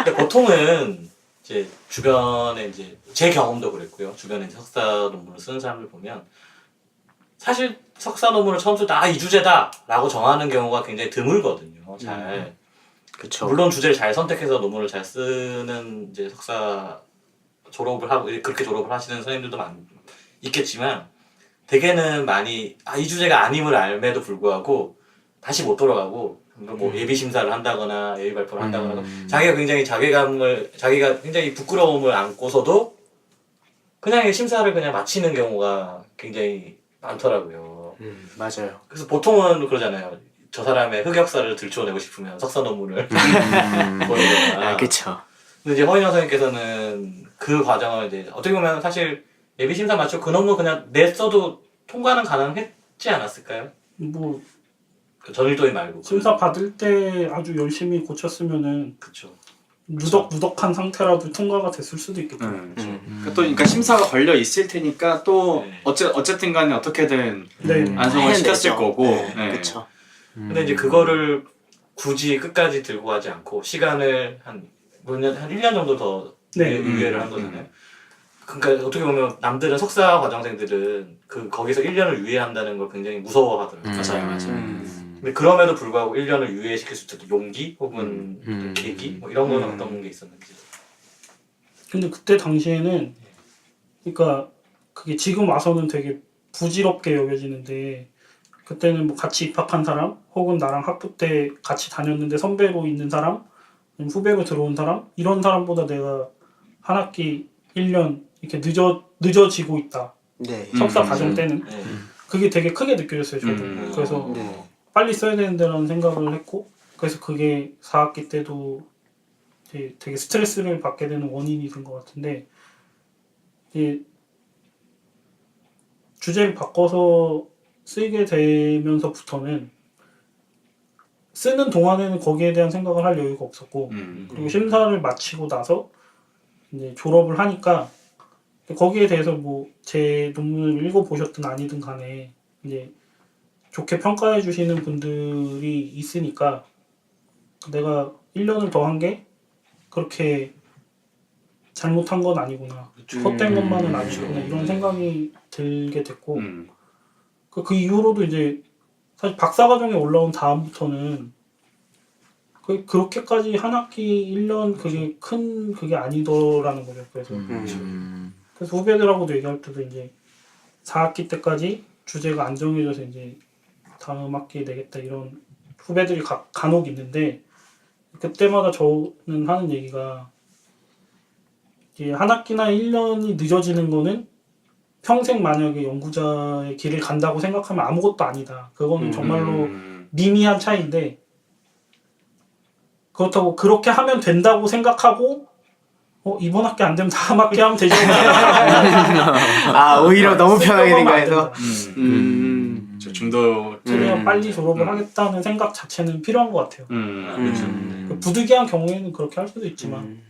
근데 보통은 이제 주변에 이제 제 경험도 그랬고요. 주변에 이제 석사 논문을 쓰는 사람들 보면 사실 석사 논문을 처음 쓸 때 이 주제다라고 정하는 경우가 굉장히 드물거든요. 잘. 그쵸. 물론 주제를 잘 선택해서 논문을 잘 쓰는 이제 석사 졸업을 하고 그렇게 졸업을 하시는 선생님들도 있겠지만 대개는 많이 이 주제가 아님을 알매도 불구하고 다시 못 돌아가고 뭐 예비 심사를 한다거나 예비 발표를 한다거나 자기가 굉장히 부끄러움을 안고서도 그냥 심사를 그냥 마치는 경우가 굉장히 많더라고요. 맞아요. 그래서 보통은 그러잖아요. 저 사람의 흑역사를 들춰내고 싶으면 석사 논문을 보여주거나. 그쵸. 근데 이제 허인영 선생님께서는 그 과정을 이제 어떻게 보면 사실 예비 심사 마치고 그 논문 그냥 냈어도 통과는 가능했지 않았을까요? 뭐 그 전일도이 말고. 심사 받을 때 아주 열심히 고쳤으면은 그쵸. 무덕무덕한 상태라도 통과가 됐을 수도 있겠죠. 그러니까 심사가 걸려 있을 테니까 또 네. 어쨌든 간에 어떻게든 네. 완성을 시켰을 해내죠. 거고. 네. 그쵸. 근데 이제 그거를 굳이 끝까지 들고 가지 않고 시간을 한 1년 정도 더 네. 유예를 한 거잖아요. 그러니까 어떻게 보면 남들은 석사 과정생들은 거기서 1년을 유예한다는 걸 굉장히 무서워하더라고요. 맞아요. 근데 그럼에도 불구하고 1년을 유예시킬 수 있었던 용기 혹은 계기 뭐 이런 건 어떤 게 있었는지. 근데 그때 당시에는 그러니까 그게 지금 와서는 되게 부질없게 여겨지는데 그때는 뭐 같이 입학한 사람 혹은 나랑 학부 때 같이 다녔는데 선배로 있는 사람 아니면 후배로 들어온 사람 이런 사람보다 내가 한 학기 1년 이렇게 늦어지고 있다. 네. 석사 과정 때는 네. 그게 되게 크게 느껴졌어요. 저도. 그래서 네. 빨리 써야 되는데라는 생각을 했고 그래서 그게 4학기 때도 이제 되게 스트레스를 받게 되는 원인이 된 것 같은데 이제 주제를 바꿔서 쓰게 되면서부터는 쓰는 동안에는 거기에 대한 생각을 할 여유가 없었고 그리고 심사를 마치고 나서 이제 졸업을 하니까 거기에 대해서 뭐 제 논문을 읽어보셨든 아니든 간에 이제 좋게 평가해 주시는 분들이 있으니까 내가 1년을 더 한 게 그렇게 잘못한 건 아니구나. 헛된 것만은 아니구나. 이런 생각이 들게 됐고 그 이후로도 이제 사실 박사과정에 올라온 다음부터는 그렇게까지 한 학기 1년 그게 큰 그게 아니더라는 거죠. 그래서 후배들하고도 얘기할 때도 이제 4학기 때까지 주제가 안 정해져서 이제 다음 학기에 내겠다 이런 후배들이 간혹 있는데 그때마다 저는 하는 얘기가 이게 한 학기나 1년이 늦어지는 거는 평생 만약에 연구자의 길을 간다고 생각하면 아무것도 아니다. 그거는 정말로 미미한 차이인데 그렇다고 그렇게 하면 된다고 생각하고 이번 학기 안 되면 다음 학기 하면 되지 아 오히려 너무 편하게 생각해서. 좀 더 최대한 빨리 졸업을 하겠다는 생각 자체는 필요한 것 같아요. 그 부득이한 경우에는 그렇게 할 수도 있지만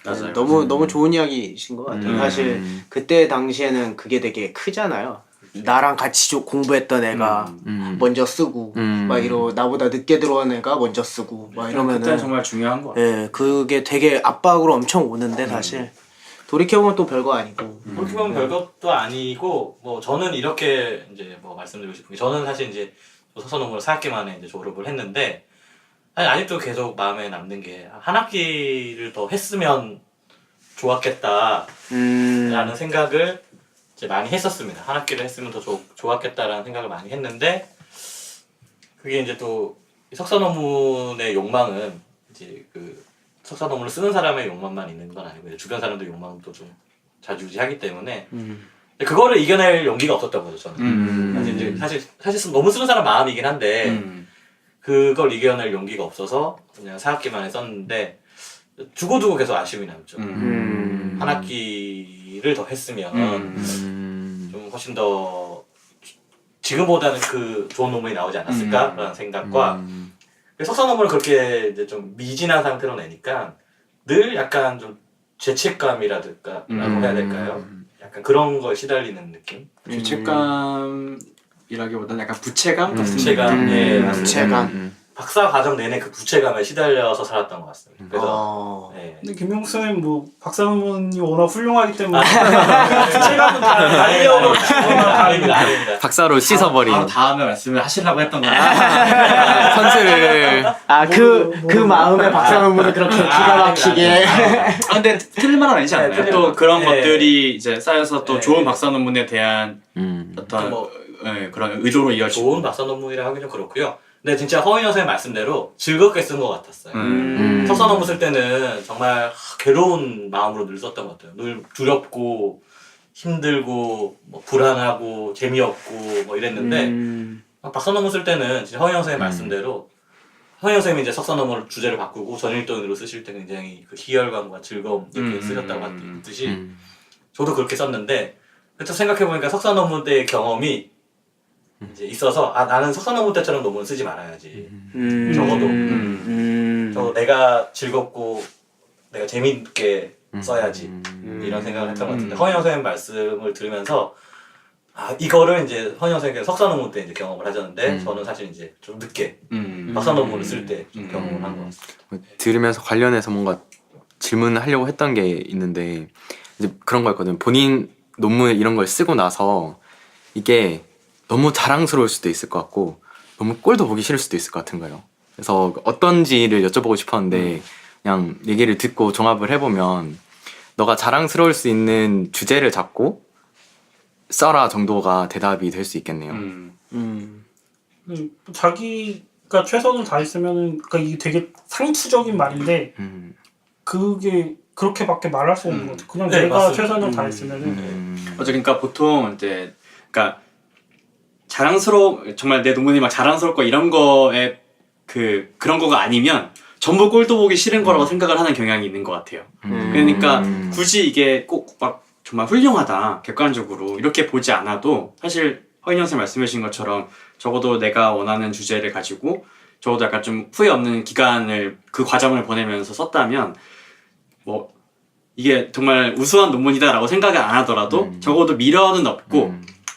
맞아요. 너무 좋은 이야기이신 것 같아요. 사실 그때 당시에는 그게 되게 크잖아요. 나랑 같이 공부했던 애가 먼저 쓰고 막 나보다 늦게 들어온 애가 먼저 쓰고 막 이러면은 그때 정말 중요한 거 같아요. 예, 그게 되게 압박으로 엄청 오는데 사실 돌이켜보면 또 별거 아니고 그렇게 보면 별것도 아니고 뭐 저는 이렇게 이제 뭐 말씀드리고 싶은 게 저는 사실 이제 석사 논문을 4학기 만에 이제 졸업을 했는데 사실 아직도 계속 마음에 남는 게 한 학기를 더 했으면 좋았겠다라는 생각을 이제 많이 했었습니다. 한 학기를 했으면 더 좋았겠다라는 생각을 많이 했는데 그게 이제 또 석사 논문의 욕망은 이제 그 석사 논문을 쓰는 사람의 욕망만 있는 건 아니고 주변 사람들 욕망도 좀 좌지우지하기 때문에 그거를 이겨낼 용기가 없었던 거죠 저는. 사실 너무 쓰는 사람 마음이긴 한데 그걸 이겨낼 용기가 없어서 그냥 4학기 만에 썼는데 두고두고 계속 아쉬움이 남죠. 한 학기를 더 했으면 좀 훨씬 더 지금보다는 그 좋은 논문이 나오지 않았을까라는 생각과 석사 논문을 그렇게 이제 좀 미진한 상태로 내니까 늘 약간 좀 죄책감이라든가 라고 해야 될까요? 약간 그런 거에 시달리는 느낌? 죄책감이라기보다는 약간 부채감? 부채감, 예, 맞습니다. 부채감. 박사 과정 내내 그 부채감에 시달려서 살았던 것 같습니다. 그래서 예. 근데 김용수 선생님 뭐 박사 논문이 워낙 훌륭하기 때문에 제가 달려고 아닙니다. 박사로 씻어버린 바로 다음에 말씀을 하시려고 했던 거예요. 선수를 그 마음에 박사 논문을 그렇게 기가 막히게 근데 틀린 말은 아니지 않나요? 네, 또 그런 네. 것들이 이제 쌓여서 또 네. 좋은 박사 논문에 대한 어떤 뭐, 그런 의도로 이어지고 좋은 박사 논문이라 하기 좀 그렇고요. 근데 진짜 허인영 선생님 말씀대로 즐겁게 쓴 것 같았어요. 석사 논문 쓸 때는 정말 괴로운 마음으로 늘 썼던 것 같아요. 늘 두렵고 힘들고 뭐 불안하고 재미없고 뭐 이랬는데 박사 논문 쓸 때는 진짜 허인영 선생님 말씀대로 허인영 선생님이 이제 석사 논문을 주제를 바꾸고 전일동으로 쓰실 때 굉장히 그 희열감과 즐거움 이렇게 쓰셨다고 했듯이 저도 그렇게 썼는데 그때 생각해보니까 석사 논문 때의 경험이 이제 있어서 나는 석사 논문 때처럼 논문 쓰지 말아야지. 적어도 적어도 내가 즐겁고 내가 재밌게 써야지 이런 생각을 했던 것 같은데 허인영 선생님 말씀을 들으면서 이거를 이제 허인영 선생님께서 석사 논문 때 이제 경험을 하셨는데 저는 사실 이제 좀 늦게 박사 논문을 쓸 때 좀 경험을 한 것 같습니다. 들으면서 관련해서 뭔가 질문을 하려고 했던 게 있는데 이제 그런 거였거든. 본인 논문 이런 걸 쓰고 나서 이게 너무 자랑스러울 수도 있을 것 같고 너무 꼴도 보기 싫을 수도 있을 것 같은 거예요. 그래서 어떤지를 여쭤보고 싶었는데 그냥 얘기를 듣고 종합을 해보면 너가 자랑스러울 수 있는 주제를 잡고 써라 정도가 대답이 될 수 있겠네요. 자기가 최선을 다했으면은 그러니까 이게 되게 상투적인 말인데 그게 그렇게밖에 말할 수 없는 것 같아. 그냥 네, 내가 맞습니다. 최선을 다했으면은 그러니까 보통 이제 그러니까 정말 내 논문이 막 자랑스럽고 이런 거에 그런 거가 아니면 전부 꼴도 보기 싫은 거라고 생각을 하는 경향이 있는 것 같아요. 그러니까 굳이 이게 꼭 막 정말 훌륭하다 객관적으로 이렇게 보지 않아도 사실 허인영 선생님 말씀해주신 것처럼 적어도 내가 원하는 주제를 가지고 적어도 약간 좀 후회 없는 기간을 그 과정을 보내면서 썼다면 뭐 이게 정말 우수한 논문이다라고 생각을 안 하더라도 적어도 미련은 없고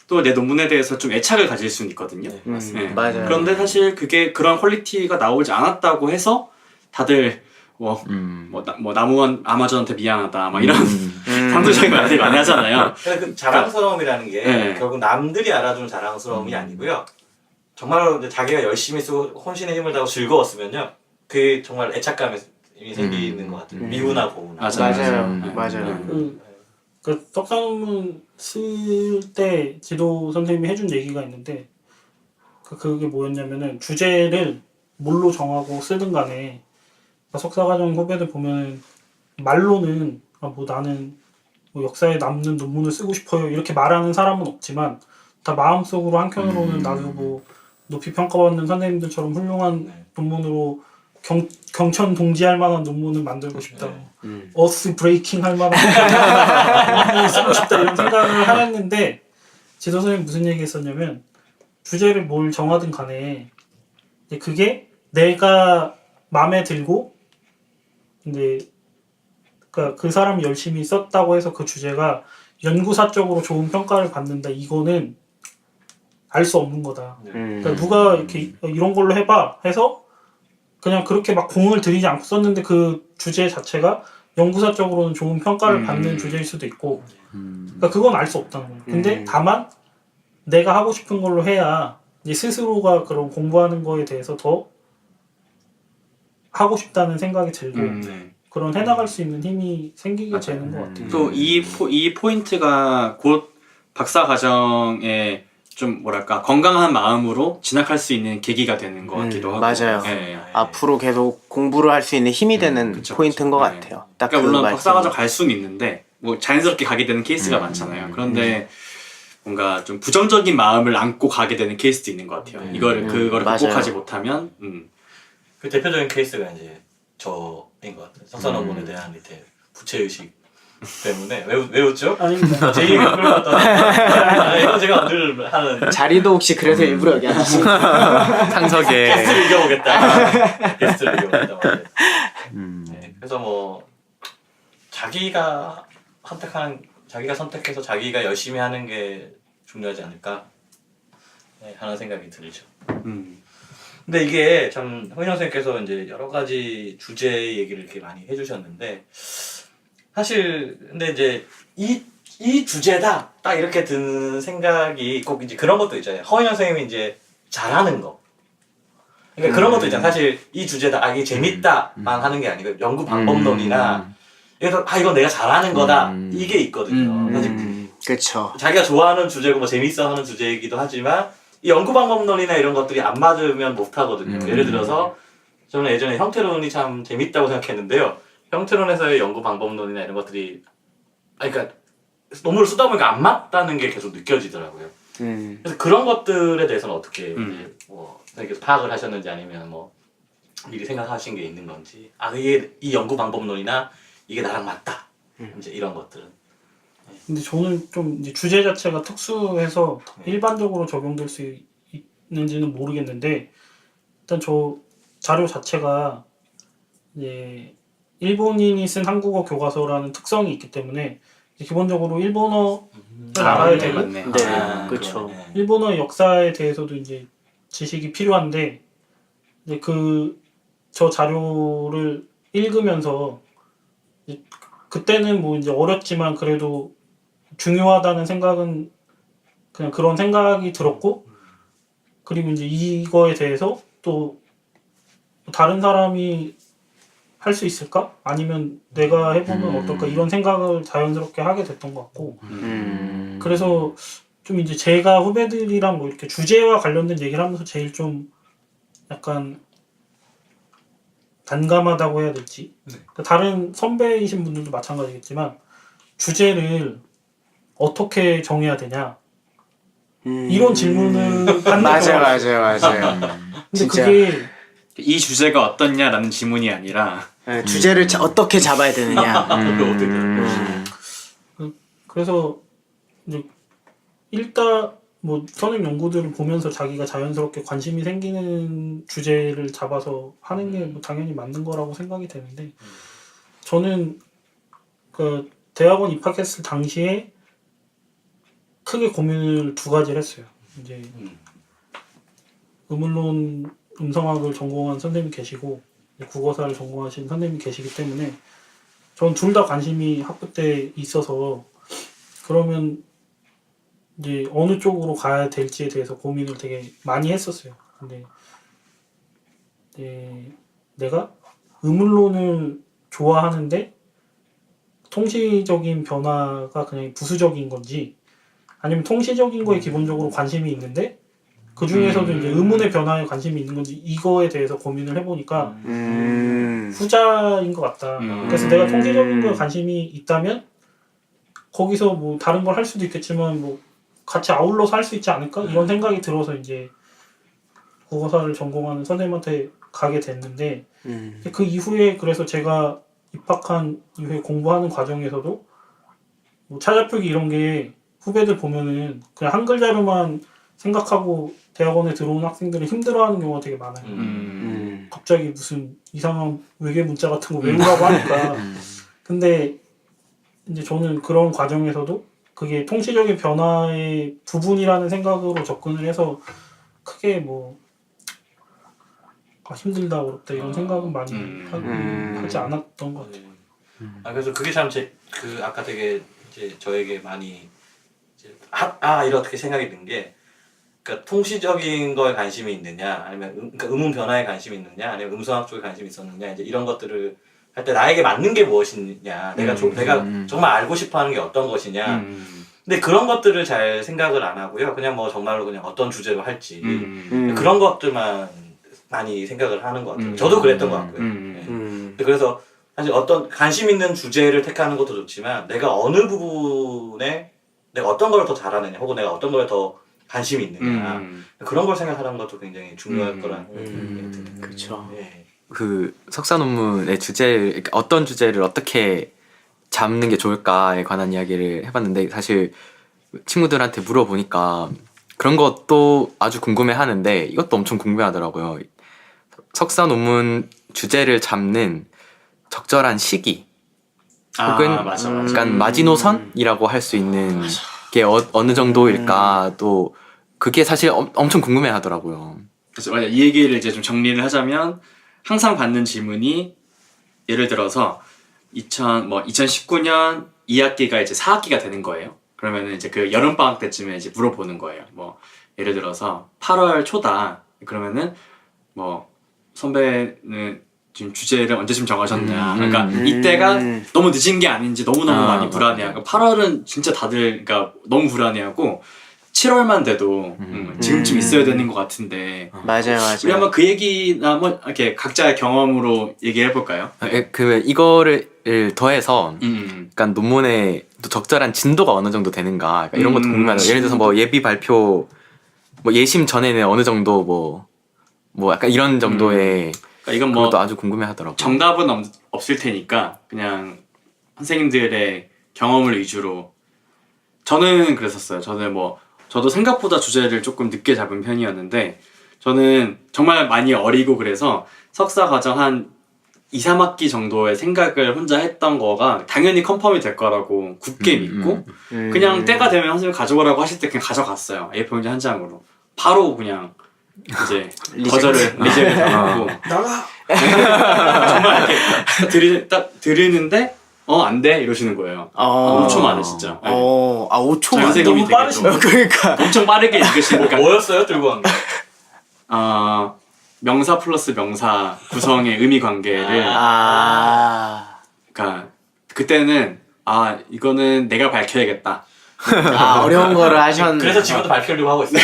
또 내 논문에 대해서 좀 애착을 가질 수는 있거든요. 네, 맞습니다. 네. 맞아요. 그런데 사실 그게 그런 퀄리티가 나오지 않았다고 해서 다들 나무원 아마존한테 미안하다 막 이런 상투적인 말 되게 많이 하잖아요. 근데 그 자랑스러움이라는 게 네. 결국 남들이 알아주는 자랑스러움이 아니고요. 정말로 이제 자기가 열심히 쓰고 혼신의 힘을 다하고 즐거웠으면요. 그게 정말 애착감이 생기는 것 같아요. 미우나 고우나. 맞아요. 네. 맞아요. 그 석사 논문 쓸 때 지도 선생님이 해준 얘기가 있는데 그게 뭐였냐면은 주제를 뭘로 정하고 쓰든 간에 석사과정 후배들 보면 말로는 뭐 나는 뭐 역사에 남는 논문을 쓰고 싶어요 이렇게 말하는 사람은 없지만 다 마음속으로 한켠으로는 나도 뭐 높이 평가받는 선생님들처럼 훌륭한 논문으로 경천 동지할 만한 논문을 만들고 싶다. 어스 브레이킹 할 만한 논문을 쓰고 싶다 이런 생각을 하였는데 지도 선생님 무슨 얘기 했었냐면 주제를 뭘 정하든 간에 이제 그게 내가 마음에 들고 근데 그러니까 그 사람이 열심히 썼다고 해서 그 주제가 연구사적으로 좋은 평가를 받는다 이거는 알 수 없는 거다. 그러니까 누가 이렇게 이런 걸로 해봐 해서 그냥 그렇게 막 공을 들이지 않고 썼는데 그 주제 자체가 연구사적으로는 좋은 평가를 받는 주제일 수도 있고 그러니까 그건 알 수 없다는 거예요. 근데 다만 내가 하고 싶은 걸로 해야 이제 스스로가 그런 공부하는 거에 대해서 더 하고 싶다는 생각이 들고 그런 해나갈 수 있는 힘이 생기게 되는 것 같아요. 또 이 포인트가 곧 박사 과정에 좀 뭐랄까 건강한 마음으로 진학할 수 있는 계기가 되는 것 같기도 하고. 맞아요. 네. 앞으로 계속 공부를 할 수 있는 힘이 되는 그쵸, 포인트인 것 네. 같아요. 딱 그러니까 그 물론 말씀. 박사과정 갈 수는 있는데 뭐 자연스럽게 가게 되는 케이스가 많잖아요. 그런데 뭔가 좀 부정적인 마음을 안고 가게 되는 케이스도 있는 것 같아요. 그거를 맞아요. 극복하지 못하면 그 대표적인 케이스가 이제 저인 것 같아요. 석사 논문에 대한 이제 부채의식 때문에 왜 웃죠? 아닙니다. 제 얘기 끌어갔다. 이건 제가 늘 하는 자리도 혹시 그래서 일부러 여기 앉으신 상석에 게스트를 이겨보겠다. 게스트를 이겨보겠다. 맞아요. 네, 그래서 뭐 자기가 선택해서 자기가 열심히 하는 게 중요하지 않을까 하는 생각이 들죠. 근데 이게 참 허인영 선생님께서 이제 여러 가지 주제 얘기를 이렇게 많이 해주셨는데 사실 근데 이제 이 주제다 딱 이렇게 드는 생각이 꼭 이제 그런 것도 있잖아요. 허인영 선생님이 이제 잘하는 거. 그러니까 그런 것도 있잖아요. 사실 이 주제다, 이게 재밌다만 하는 게 아니고 연구 방법론이나 이건 내가 잘하는 거다 이게 있거든요. 사실 그렇죠. 자기가 좋아하는 주제고 뭐 재밌어하는 주제이기도 하지만 이 연구 방법론이나 이런 것들이 안 맞으면 못 하거든요. 예를 들어서 저는 예전에 형태론이 참 재밌다고 생각했는데요. 형태론에서의 연구 방법론이나 이런 것들이 그러니까 논문을 쓰다 보니까 안 맞다는 게 계속 느껴지더라고요. 그래서 그런 것들에 대해서는 어떻게 이제 뭐 선생님께서 파악을 하셨는지 아니면 뭐 미리 생각하신 게 있는 건지 이게 이 연구 방법론이나 이게 나랑 맞다 이제 이런 것들은 근데 저는 좀 이제 주제 자체가 특수해서 일반적으로 적용될 수 있는지는 모르겠는데 일단 저 자료 자체가 이제 일본인이 쓴 한국어 교과서라는 특성이 있기 때문에 기본적으로 일본어를 알아야 되고 맞네. 네, 그렇죠. 일본어 역사에 대해서도 이제 지식이 필요한데 이제 저 자료를 읽으면서 이제 그때는 뭐 이제 어렸지만 그래도 중요하다는 생각은 그냥 그런 생각이 들었고 그리고 이제 이거에 대해서 또 다른 사람이 할 수 있을까? 아니면 내가 해보면 어떨까? 이런 생각을 자연스럽게 하게 됐던 것 같고 그래서 좀 이제 제가 후배들이랑 뭐 이렇게 주제와 관련된 얘기를 하면서 제일 좀 약간 난감하다고 해야 될지. 그러니까 다른 선배이신 분들도 마찬가지겠지만 주제를 어떻게 정해야 되냐 이런 질문을 받는 맞아요, 경우가 있어요. 맞아요. 근데 진짜. 그게 이 주제가 어떻냐라는 질문이 아니라 네, 주제를 어떻게 잡아야 되느냐. 그래서 이제 일단 뭐 선임 연구들을 보면서 자기가 자연스럽게 관심이 생기는 주제를 잡아서 하는 게 뭐 당연히 맞는 거라고 생각이 되는데 저는 그 대학원 입학했을 당시에 크게 고민을 두 가지를 했어요. 이제 음울론 음성학을 전공한 선생님이 계시고 국어사를 전공하신 선생님이 계시기 때문에 전 둘 다 관심이 학부 때 있어서 그러면 이제 어느 쪽으로 가야 될지에 대해서 고민을 되게 많이 했었어요. 근데 내가 음울론을 좋아하는데 통시적인 변화가 그냥 부수적인 건지 아니면 통시적인 거에 기본적으로 관심이 있는데 그 중에서도 이제 의문의 변화에 관심이 있는 건지 이거에 대해서 고민을 해보니까 후자인 것 같다. 그래서 내가 통계적인 거에 관심이 있다면 거기서 뭐 다른 걸 할 수도 있겠지만 뭐 같이 아울러서 할 수 있지 않을까 이런 생각이 들어서 이제 국어사를 전공하는 선생님한테 가게 됐는데 그 이후에 그래서 제가 입학한 이후에 공부하는 과정에서도 뭐 차자표기 이런 게 후배들 보면은 그냥 한글 자료만 생각하고 대학원에 들어온 학생들은 힘들어하는 경우가 되게 많아요. 갑자기 무슨 이상한 외계 문자 같은 거 외우라고 하니까. 근데 이제 저는 그런 과정에서도 그게 통시적인 변화의 부분이라는 생각으로 접근을 해서 크게 뭐 힘들다 어렵다 이런 생각은 많이 하지 않았던 것 같아요. 그래서 그게 참 그 아까 되게 이제 저에게 많이 이제 이렇게 생각이 든 게 그러니까 통시적인 거에 관심이 있느냐 아니면 그러니까 음운 변화에 관심이 있느냐 아니면 음성학 쪽에 관심이 있었느냐 이제 이런 것들을 할 때 나에게 맞는 게 무엇이냐 내가 정말 알고 싶어하는 게 어떤 것이냐 근데 그런 것들을 잘 생각을 안 하고요 그냥 뭐 정말로 그냥 어떤 주제로 할지 그런 것들만 많이 생각을 하는 것 같아요. 저도 그랬던 것 같고요. 네. 그래서 사실 어떤 관심 있는 주제를 택하는 것도 좋지만 내가 어느 부분에 내가 어떤 걸 더 잘하느냐 혹은 내가 어떤 걸 더 관심이 있느냐 그런 걸 생각하는 것도 굉장히 중요할 거라는 생각이 듭니다. 그렇죠. 네. 그 석사 논문의 그러니까 어떤 주제를 어떻게 잡는 게 좋을까에 관한 이야기를 해봤는데 사실 친구들한테 물어보니까 그런 것도 아주 궁금해하는데 이것도 엄청 궁금해하더라고요. 석사 논문 주제를 잡는 적절한 시기 혹은 맞아. 약간 마지노선이라고 할 수 있는 게 어느 정도일까 또 그게 사실 엄청 궁금해하더라고요. 그래서 맞아 이 얘기를 이제 좀 정리를 하자면 항상 받는 질문이 예를 들어서 2019년 2학기가 이제 4학기가 되는 거예요. 그러면은 이제 그 여름 방학 때쯤에 이제 물어보는 거예요. 뭐 예를 들어서 8월 초다. 그러면은 뭐 선배는 지금 주제를 언제쯤 정하셨냐. 그러니까 이때가 너무 늦은 게 아닌지 너무너무 많이 불안해요. 그러니까 8월은 진짜 다들 그러니까 너무 불안해하고 7월만 돼도 지금쯤 있어야 되는 것 같은데 맞아요. 우리 한번 그 얘기나 한번 이렇게 각자의 경험으로 얘기해 볼까요? 그 이거를 더해서 음. 약간 논문에 또 적절한 진도가 어느 정도 되는가 약간 이런 것도 궁금하다. 예를 들어서 뭐 예비 발표 뭐 예심 전에는 어느 정도 뭐 약간 이런 정도의 그러니까 이건 뭐 그것도 아주 궁금해하더라고요. 정답은 없을 테니까 그냥 선생님들의 경험을 위주로 저는 그랬었어요. 저도 생각보다 주제를 조금 늦게 잡은 편이었는데 저는 정말 많이 어리고 그래서 석사 과정 한 2, 3학기 정도의 생각을 혼자 했던 거가 당연히 컨펌이 될 거라고 굳게 믿고 그냥 때가 되면 선생님 가져오라고 하실 때 그냥 가져갔어요. A4 용지 한 장으로 바로 그냥 이제 리젝을 하고 나가. 정말 이렇게 딱 들으는데 안 돼 이러시는 거예요. 5초 만에 진짜. 5초 만에 선생님이 너무 빠르시네. 그러니까 엄청 빠르게 읽으시니까 뭐였어요 들고 간 게? 명사 플러스 명사 구성의 의미 관계를 그러니까 그때는 이거는 내가 밝혀야겠다. 아 어려운 거를 하셨네. 그래서 지금도 발표하려고 하고 있어요.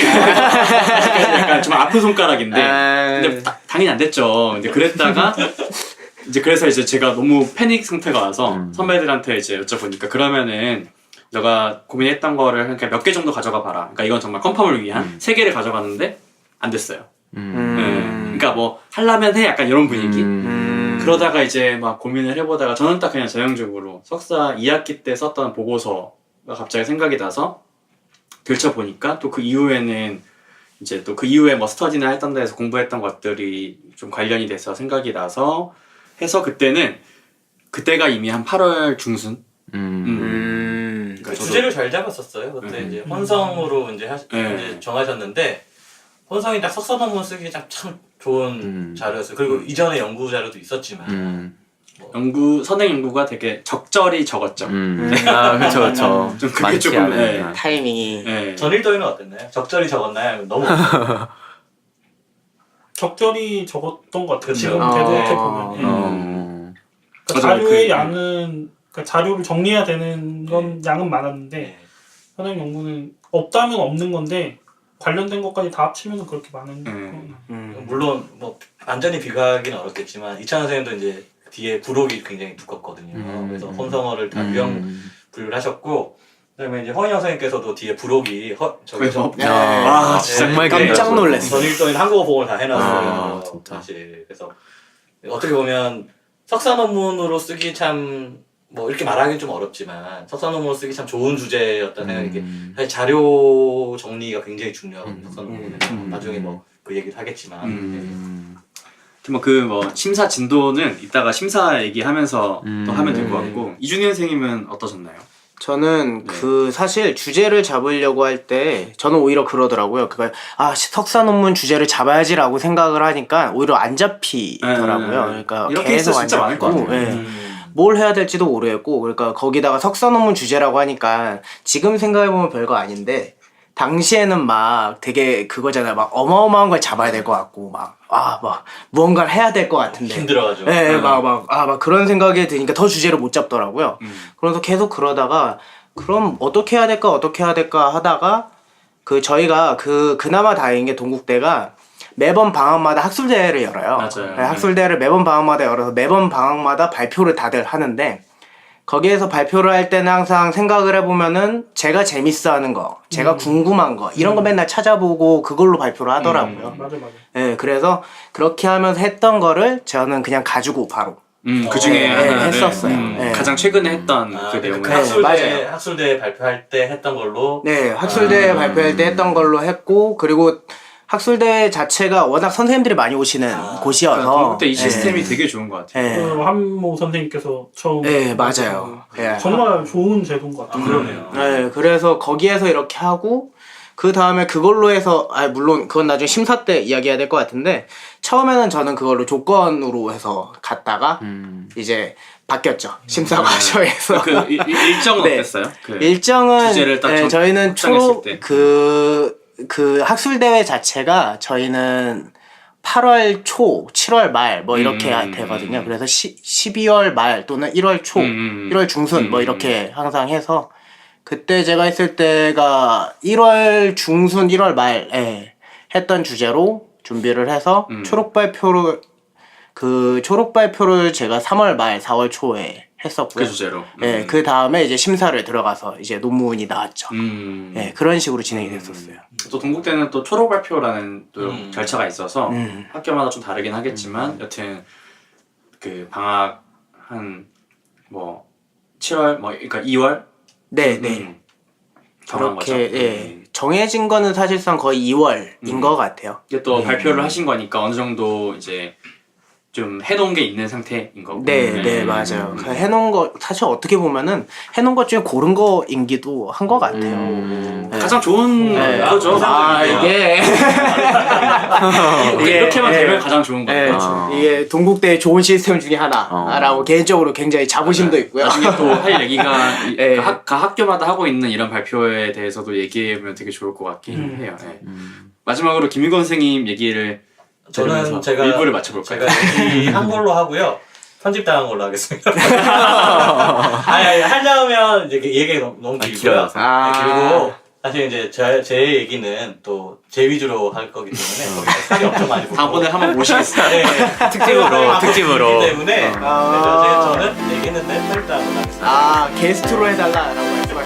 약간 좀 아픈 손가락인데 근데 당연히 안 됐죠. 근데 그랬다가 이제 그래서 이제 제가 너무 패닉 상태가 와서 선배들한테 이제 여쭤보니까 그러면은 너가 고민했던 거를 그러니까 몇 개 정도 가져가 봐라. 그러니까 이건 정말 컨펌을 위한 3개를 가져갔는데 안 됐어요. 그러니까 뭐 하려면 해 약간 이런 분위기. 그러다가 이제 막 고민을 해보다가 저는 딱 그냥 전형적으로 석사 2학기 때 썼던 보고서가 갑자기 생각이 나서 들춰보니까 또 그 이후에는 이제 또 그 이후에 뭐 스터디나 했던 데에서 공부했던 것들이 좀 관련이 돼서 생각이 나서 해서 그때가 이미 한 8월 중순. 그러니까 그 저도 주제를 잘 잡았었어요. 그때 이제 혼성으로 이제, 이제 정하셨는데 혼성이 딱 석사 논문 쓰기 참 좋은 자료였어요. 그리고 이전에 연구 자료도 있었지만 선행 연구가 되게 적절히 적었죠. 아 그렇죠. 좀 그게 많지 조금, 않은. 네. 타이밍이. 네. 전일 따위는 어땠나요? 적절히 적었나요? 너무 적절히 적었던 것 같아요. 그쵸. 지금 되돌이켜 보면. 그러니까 맞아요. 자료의 그- 양은 그러니까 자료를 정리해야 되는 건 양은 많았는데 네. 현행 연구는 없다면 없는 건데 관련된 것까지 다 합치면 그렇게 많은 물론 뭐 완전히 비교하기는 어렵겠지만 이찬원 선생님도 이제 뒤에 부록이 굉장히 두껍거든요. 그래서 혼성어를 다 분류를 하셨고 그다음에 이제 허인영 선생님께서도 뒤에 부록이 저기서 와, 진짜 정말 깜짝 놀랐어요. 전일도인 한국어 보험을 다 해놨어요. 아, 진짜. 사실 그래서 어떻게 보면 석사 논문으로 쓰기 참 뭐 이렇게 말하기는 좀 어렵지만 석사 논문으로 쓰기 참 좋은 주제였다는 생각이 사실 자료 정리가 굉장히 중요하거든요. 석사 논문은 나중에 뭐 그 얘기를 하겠지만 뭐 심사 진도는 이따가 심사 얘기하면서 또 하면 될 것 같고 이준희 선생님은 어떠셨나요? 저는 그 사실 주제를 잡으려고 할 때 저는 오히려 그러더라고요. 그러니까 석사 논문 주제를 잡아야지라고 생각을 하니까 오히려 안 잡히더라고요. 그러니까 이런 계속 케이스 안 진짜 많을 것 잡히고, 같아요. 예. 뭘 해야 될지도 모르겠고 그러니까 거기다가 석사 논문 주제라고 하니까 지금 생각해보면 별거 아닌데 당시에는 막 되게 그거잖아요. 막 어마어마한 걸 잡아야 될 것 같고 막 무언가를 해야 될 것 같은데 힘들어가지고 네, 막 그런 생각이 드니까 더 주제를 못 잡더라고요. 그래서 계속 그러다가 그럼 어떻게 해야 될까 하다가 저희가 그나마 다행인 게 동국대가 매번 방학마다 학술대회를 열어요. 맞아요. 네, 학술대회를 매번 방학마다 열어서 매번 방학마다 발표를 다들 하는데 거기에서 발표를 할 때는 항상 생각을 해보면은 제가 재밌어하는 거, 제가 궁금한 거 이런 거 맨날 찾아보고 그걸로 발표를 하더라고요. 맞아. 네, 그래서 그렇게 하면서 했던 거를 저는 그냥 가지고 바로 그 중에 하나를 했었어요. 네. 가장 최근에 했던 그 그 내용을 맞아요. 학술대 발표할 때 했던 걸로 네, 학술대회 발표할 때 했던 걸로 했고 그리고 학술대회 자체가 워낙 선생님들이 많이 오시는 곳이어서 동국대 이 시스템이 되게 좋은 것 같아요. 네. 그 한모 선생님께서 처음 네, 맞아요. 네. 정말 좋은 제도인 것 같아요. 그러네요. 네, 그래서 거기에서 이렇게 하고 그 다음에 그걸로 해서 물론 그건 나중에 심사 때 이야기해야 될 것 같은데 처음에는 저는 그걸로 조건으로 해서 갔다가 이제 바뀌었죠. 심사 과정에서 그 일정은 네. 어땠어요? 그 일정은 주제를 딱 저희는 확정했을 때. 그 학술대회 자체가 저희는 8월 초, 7월 말 뭐 이렇게 되거든요. 그래서 12월 말 또는 1월 초, 1월 중순 뭐 이렇게 항상 해서 그때 제가 했을 때가 1월 중순, 1월 말에 했던 주제로 준비를 해서 초록 발표를 제가 3월 말, 4월 초에 했었고요. 그 주제로. 네, 그 다음에 이제 심사를 들어가서 이제 논문이 나왔죠. 네, 그런 식으로 진행이 됐었어요. 또 동국대는 또 초록 발표라는 또 절차가 있어서 학교마다 좀 다르긴 하겠지만 여튼 그 방학 한 뭐 7월 뭐 그러니까 2월 네. 정한 거죠. 그렇게 정해진 거는 사실상 거의 2월인 것 같아요. 이게 또 발표를 하신 거니까 어느 정도 이제 좀 해놓은 게 있는 상태인 거고. 네, 맞아요. 그 해놓은 거 사실 어떻게 보면은 해놓은 것 중에 고른 거인기도 한 것 같아요. 네. 가장 좋은 거죠. 이게 이렇게만 되면 가장 좋은 거죠. 이게 동국대의 좋은 시스템 중에 하나라고 개인적으로 굉장히 자부심도 있고요. 나중에 또 할 얘기가 각 학교마다 하고 있는 이런 발표에 대해서도 얘기하면 되게 좋을 것 같긴 해요. 네. 마지막으로 김민건 선생님 얘기를 저는 들으면서 제가 일부를 맞춰볼까요? 제가 얘기한 걸로 하고요. 편집당한 걸로 하겠습니다. 아니, 하려면 이제 이 얘기가 너무 길고요. 길어요. 아. 네, 그리고 사실 이제 제 얘기는 또 제 위주로 할 거기 때문에 거기서 살이 엄청 많이 붙고. 다음번에 한번 모시겠습니다. 네, 특집으로. 기 때문에 아. 저는 얘기했는데 편집당한 걸로 하겠습니다. 아 게스트로 해달라라고 말씀하셨어요.